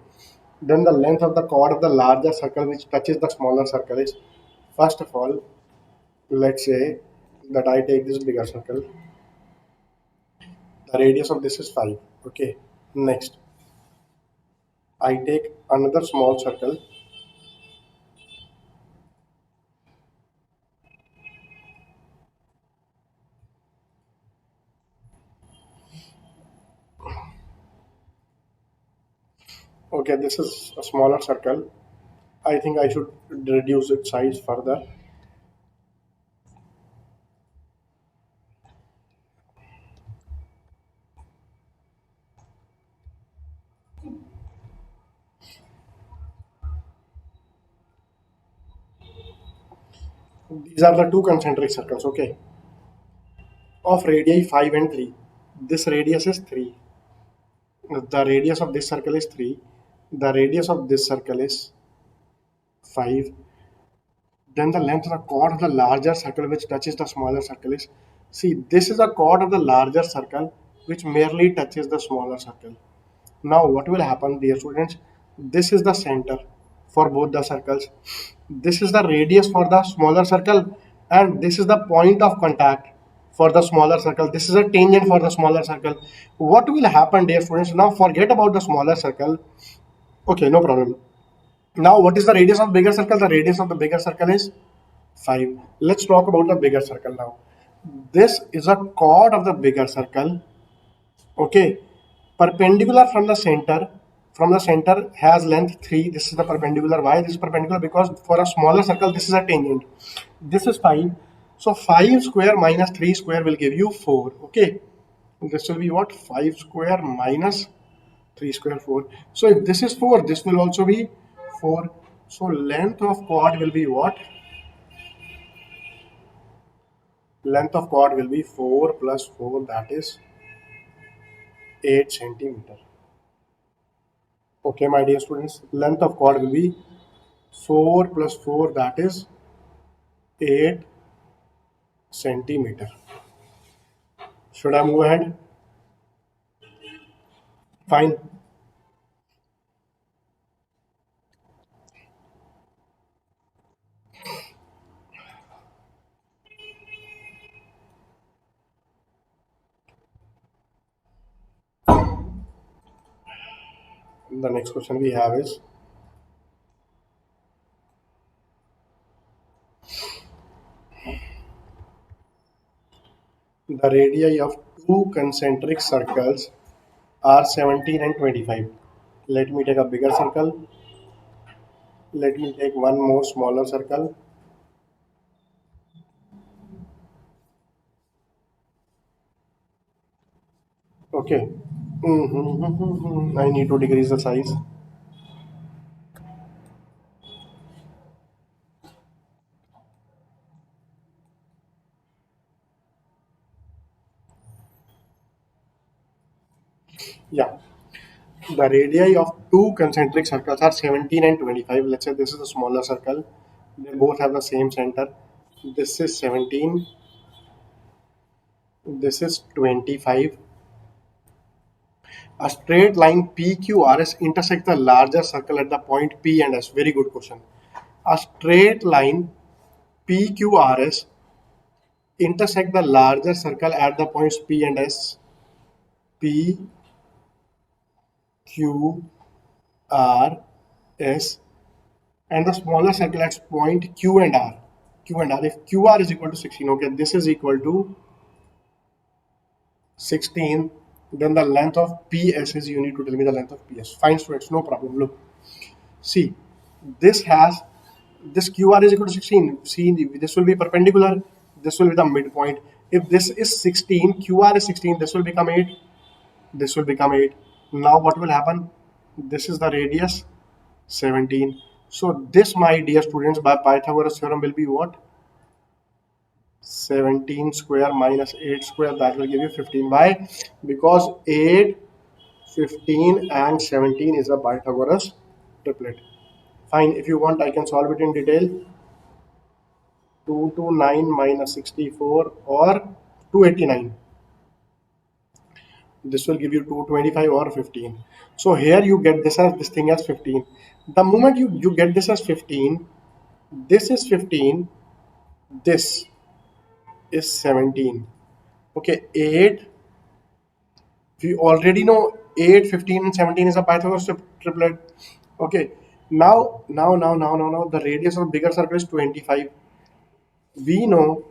Then the length of the chord of the larger circle which touches the smaller circle is, first of all, let's say that I take this bigger circle. The radius of this is 5. Okay. Next, I take another small circle. Okay, this is a smaller circle. I think I should reduce its size further. These are the two concentric circles, okay, of radii 5 and 3. This radius is 3. The radius of this circle is 3. The radius of this circle is 5. Then the length of the chord of the larger circle which touches the smaller circle is, see, this is the chord of the larger circle which merely touches the smaller circle. Now what will happen, dear students? This is the center for both the circles. This is the radius for the smaller circle, and this is the point of contact for the smaller circle. This is a tangent for the smaller circle. What will happen, dear students? Now forget about the smaller circle. Okay, no problem. Now what is the radius of bigger circle? The radius of the bigger circle is 5. Let's talk about the bigger circle now. This is a chord of the bigger circle. Okay, perpendicular from the center has length 3. This is the perpendicular. Why this is perpendicular? Because for a smaller circle this is a tangent. This is 5. So 5 square minus 3 square will give you 4. Okay. This will be what? 5 square minus 3 square 4. So if this is 4, this will also be 4. So length of chord will be what? Length of chord will be 4 plus 4, that is 8 centimeter. Okay, my dear students, length of chord will be 4 plus 4, that is 8 centimeter. Should I move ahead? Fine. The next question we have is, the radii of two concentric circles are 17 and 25. Let me take a bigger circle. Let me take one more smaller circle. Okay. I need to decrease the size. Yeah. The radii of two concentric circles are 17 and 25. Let's say this is a smaller circle. They both have the same center. This is 17. This is 25. A straight line PQRS intersects the larger circle at the point P and S. Very good question. A straight line PQRS intersect the larger circle at the points P and S. P, Q, R, S, and the smaller circle at point Q and R. Q and R. If QR is equal to 16, okay, this is equal to 16, then the length of PS is, you need to tell me the length of PS. Fine, students, no problem. Look, see, this has, this QR is equal to 16. See, this will be perpendicular, this will be the midpoint. If this is 16, QR is 16, this will become 8, this will become 8. Now what will happen? This is the radius, 17. So this, my dear students, by Pythagoras theorem will be what? 17 square minus 8 square, that will give you 15. Why? Because 8, 15 and 17 is a Pythagoras triplet. Fine, if you want I can solve it in detail. 229 minus 64 or 289. This will give you 225 or 15. So here you get this thing as 15. The moment you get this as 15, this is 15, this is 17. Okay, 8, we already know 8, 15 and 17 is a Pythagoras triplet. Okay, now the radius of bigger circle is 25. We know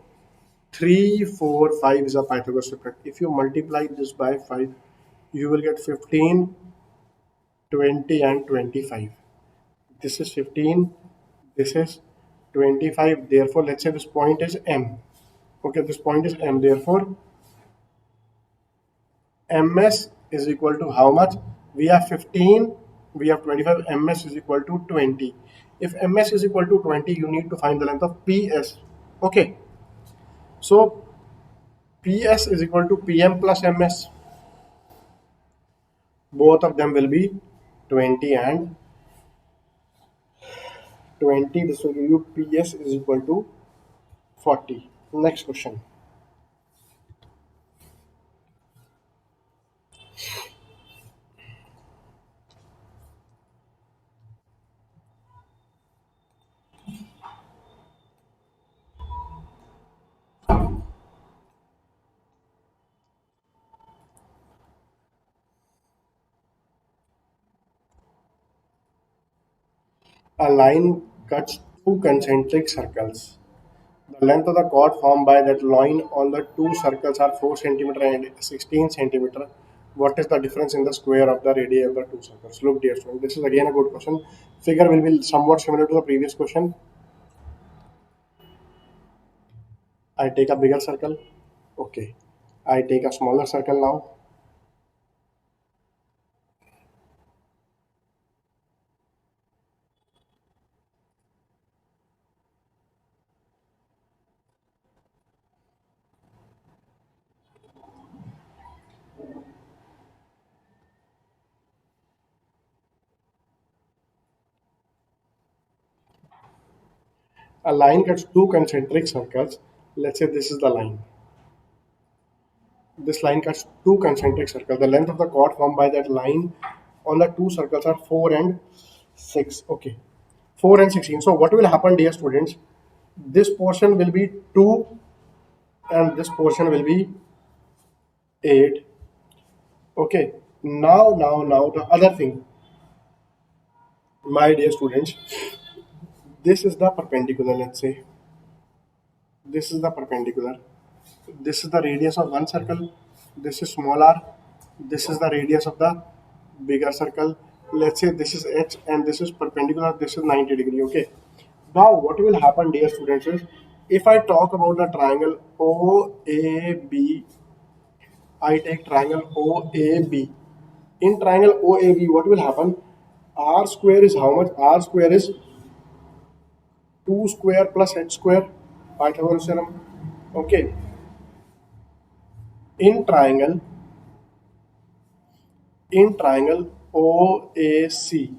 3, 4, 5 is a Pythagoras triplet. If you multiply this by 5, you will get 15, 20 and 25. This is 15, this is 25. Therefore, let's say this point is M. Okay, this point is M. Therefore, MS is equal to how much? We have 15, we have 25, MS is equal to 20. If MS is equal to 20, you need to find the length of PS. Okay, so PS is equal to PM plus MS. Both of them will be 20 and 20. This will give you PS is equal to 40. Next question. A line cuts two concentric circles. The length of the chord formed by that line on the two circles are 4 centimeter and 16 centimeter. What is the difference in the square of the radii of the two circles? Look, dear student, this is again a good question. Figure will be somewhat similar to the previous question. I take a bigger circle. Okay. I take a smaller circle now. A line cuts two concentric circles. Let's say this is the line. This line cuts two concentric circles. The length of the chord formed by that line on the two circles are 4 and 6. Okay. 4 and 16. So what will happen, dear students? This portion will be 2 and this portion will be 8. Okay. Now, the other thing, my dear students, this is the perpendicular, let's say. This is the perpendicular. This is the radius of one circle. This is small r. This is the radius of the bigger circle. Let's say this is h and this is perpendicular. This is 90 degree. Okay. Now what will happen, dear students, is if I talk about the triangle OAB, I take triangle OAB. In triangle OAB, what will happen? R square is how much? R square is 2 square plus h square. Pythagoras theorem. Okay. In triangle in triangle OAC,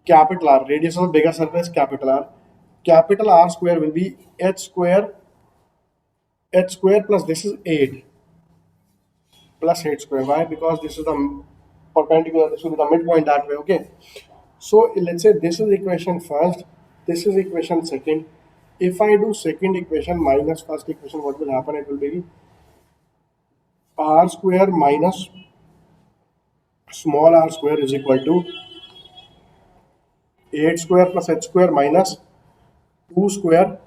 capital R, radius of the bigger circle is capital R. Capital R square will be h square plus this is 8 plus h square. Why? Because this is the perpendicular, this will be the midpoint that way. Okay. So let's say this is equation first, this is equation second. If I do second equation minus first equation, what will happen? It will be r square minus small r square is equal to 8 square plus h square minus 2 square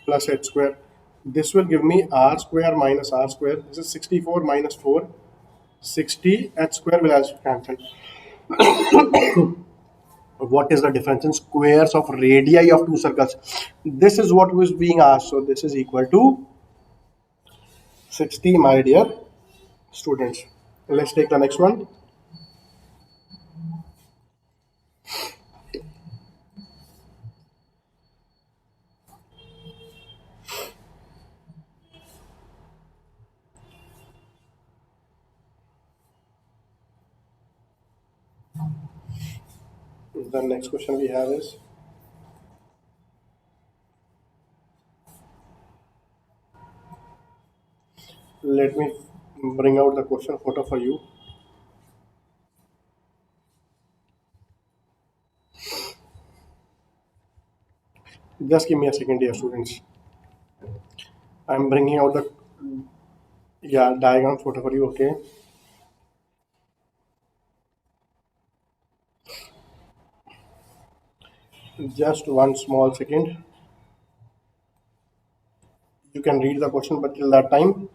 plus h square. This will give me r square minus r square. This is 64 minus 4. 60 h square will also cancel. What is the difference in squares of radii of two circles? This is what was being asked. So this is equal to 60, my dear students. Let's take the next one. The next question we have is, let me bring out the question photo for you. Just give me a second, dear students. I'm bringing out the diagram photo for you. Okay. Just one small second. You can read the question, but till that time,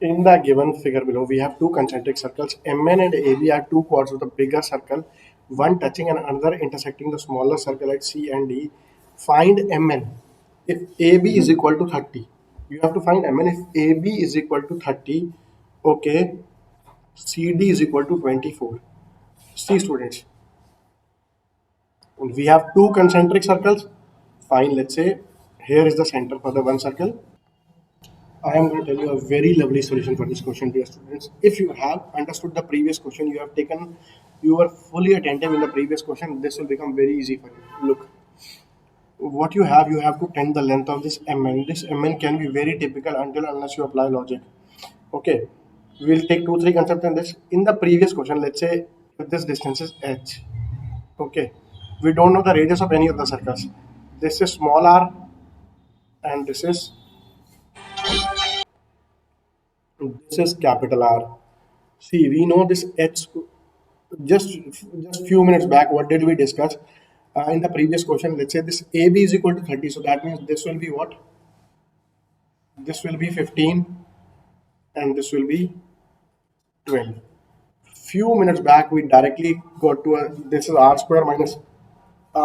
in the given figure below, we have two concentric circles. MN and AB are two chords of the bigger circle, one touching and another intersecting the smaller circle at C and D. Find MN if AB is equal to 30. You have to find MN if AB is equal to 30. Okay, CD is equal to 24. See, students, we have two concentric circles. Fine, let's say here is the center for the one circle. I am going to tell you a very lovely solution for this question, dear students. If you have understood the previous question, you were fully attentive in the previous question, this will become very easy for you. Look, what you have to tend the length of this MN. This MN can be very typical until unless you apply logic. Okay, we'll take two, three concepts in this. In the previous question, let's say if this distance is h. Okay, we don't know the radius of any of the circles. This is small r and this is capital R. See, we know this h. Just few minutes back, what did we discuss in the previous question? Let's say this AB is equal to 30, so that means this will be what? This will be 15, and this will be 12. few minutes back we directly got to this is r square minus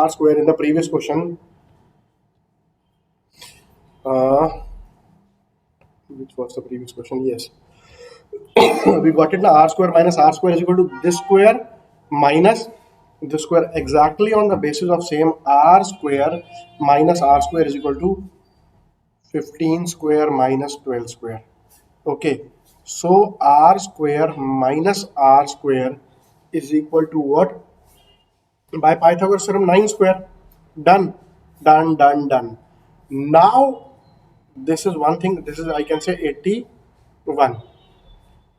r square in the previous question. uh, which was the previous question? Yes. We got it, the r square minus r square is equal to this square minus this square, exactly on the basis of same. R square minus r square is equal to 15 square minus 12 square. Okay, so r square minus r square is equal to what? By Pythagoras theorem, 9 square. Done, done, done, done. Now this is one thing, this is, I can say, 81.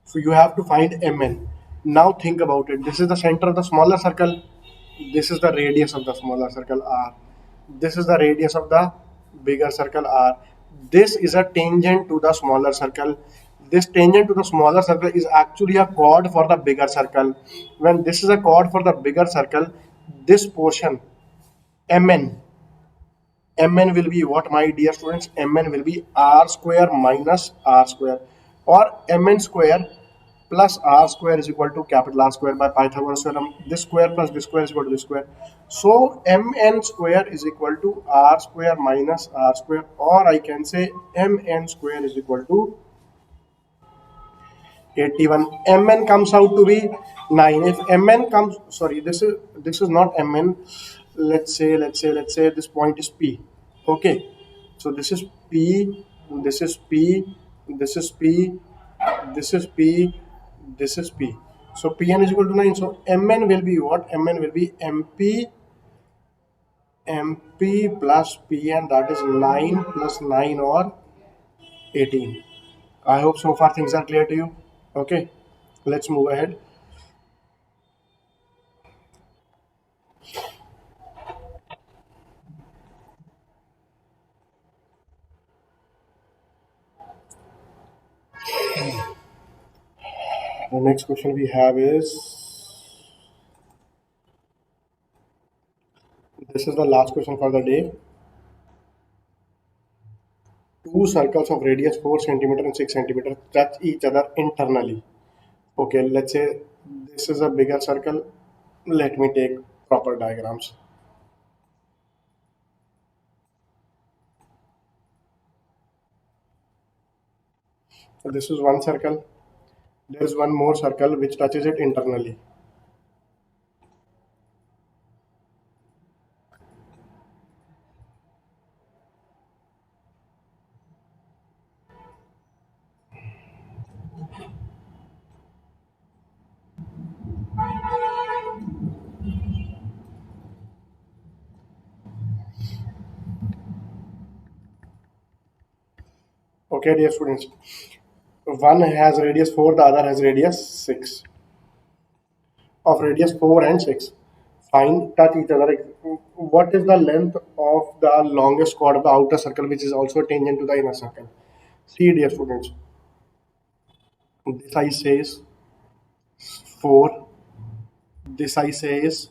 So you have to find mn. Now think about it. This is the center of the smaller circle. This is the radius of the smaller circle r. This is the radius of the bigger circle r. This is a tangent to the smaller circle. This tangent to the smaller circle is actually a chord for the bigger circle. When this is a chord for the bigger circle, this portion mn, mn will be what, my dear students? Mn will be r square minus r square, or mn square plus r square is equal to capital R square by Pythagoras theorem. This square plus this square is equal to this square. So mn square is equal to r square minus r square, or I can say mn square is equal to 81. Mn comes out to be 9. If mn comes, sorry, this is not mn. Let's say this point is p. Okay, so this is p, this is p, this is p, this is p, this is p. So pn is equal to 9. So mn will be what? Mn will be mp plus pn, that is 9 plus 9 or 18. I hope so far things are clear to you. Okay, let's move ahead. The next question we have is, this is the last question for the day. Two circles of radius 4 centimeter and 6 centimeter touch each other internally. Okay, let's say this is a bigger circle. Let me take proper diagrams. So this is one circle. There is one more circle which touches it internally. Okay, dear students. One has radius 4, the other has radius 6. Of radius 4 and 6. Find, touch each other. What is the length of the longest chord of the outer circle, which is also tangent to the inner circle? See, dear students, this I say is 4, this I say is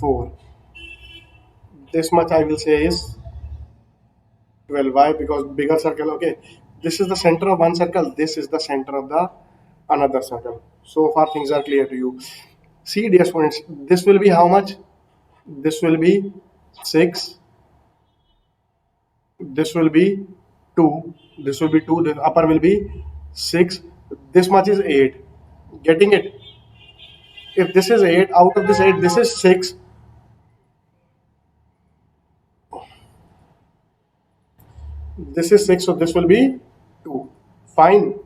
4. This much I will say is 12. Why? Because bigger circle. Okay, this is the center of one circle, this is the center of the another circle. So far things are clear to you. See, dear students, this will be how much? This will be 6, this will be 2, this will be 2, the upper will be 6, this much is 8. Getting it? If this is 8, out of this 8, this is 6. This is 6, so this will be 2. Fine.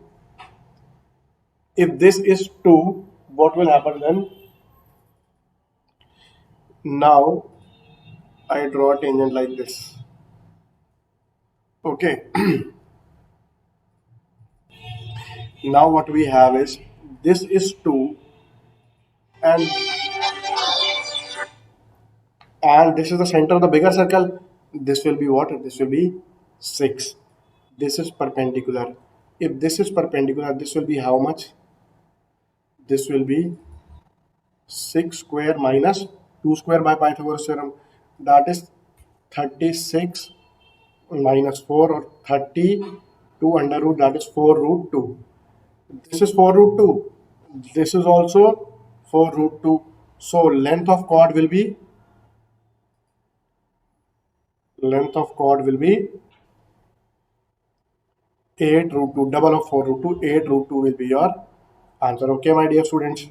If this is 2, what will happen then? Now I draw a tangent like this. Okay. Now what we have is, this is 2, and this is the center of the bigger circle. This will be what? This will be 6. This is perpendicular. If this is perpendicular, this will be how much? This will be 6 square minus 2 square by Pythagoras theorem. That is 36 minus 4, or 32 under root, that is 4 root 2. This is 4 root 2. This is also 4 root 2. So length of chord will be 8 root 2, double of 4 root 2, 8 root 2 will be your answer. Okay, my dear students.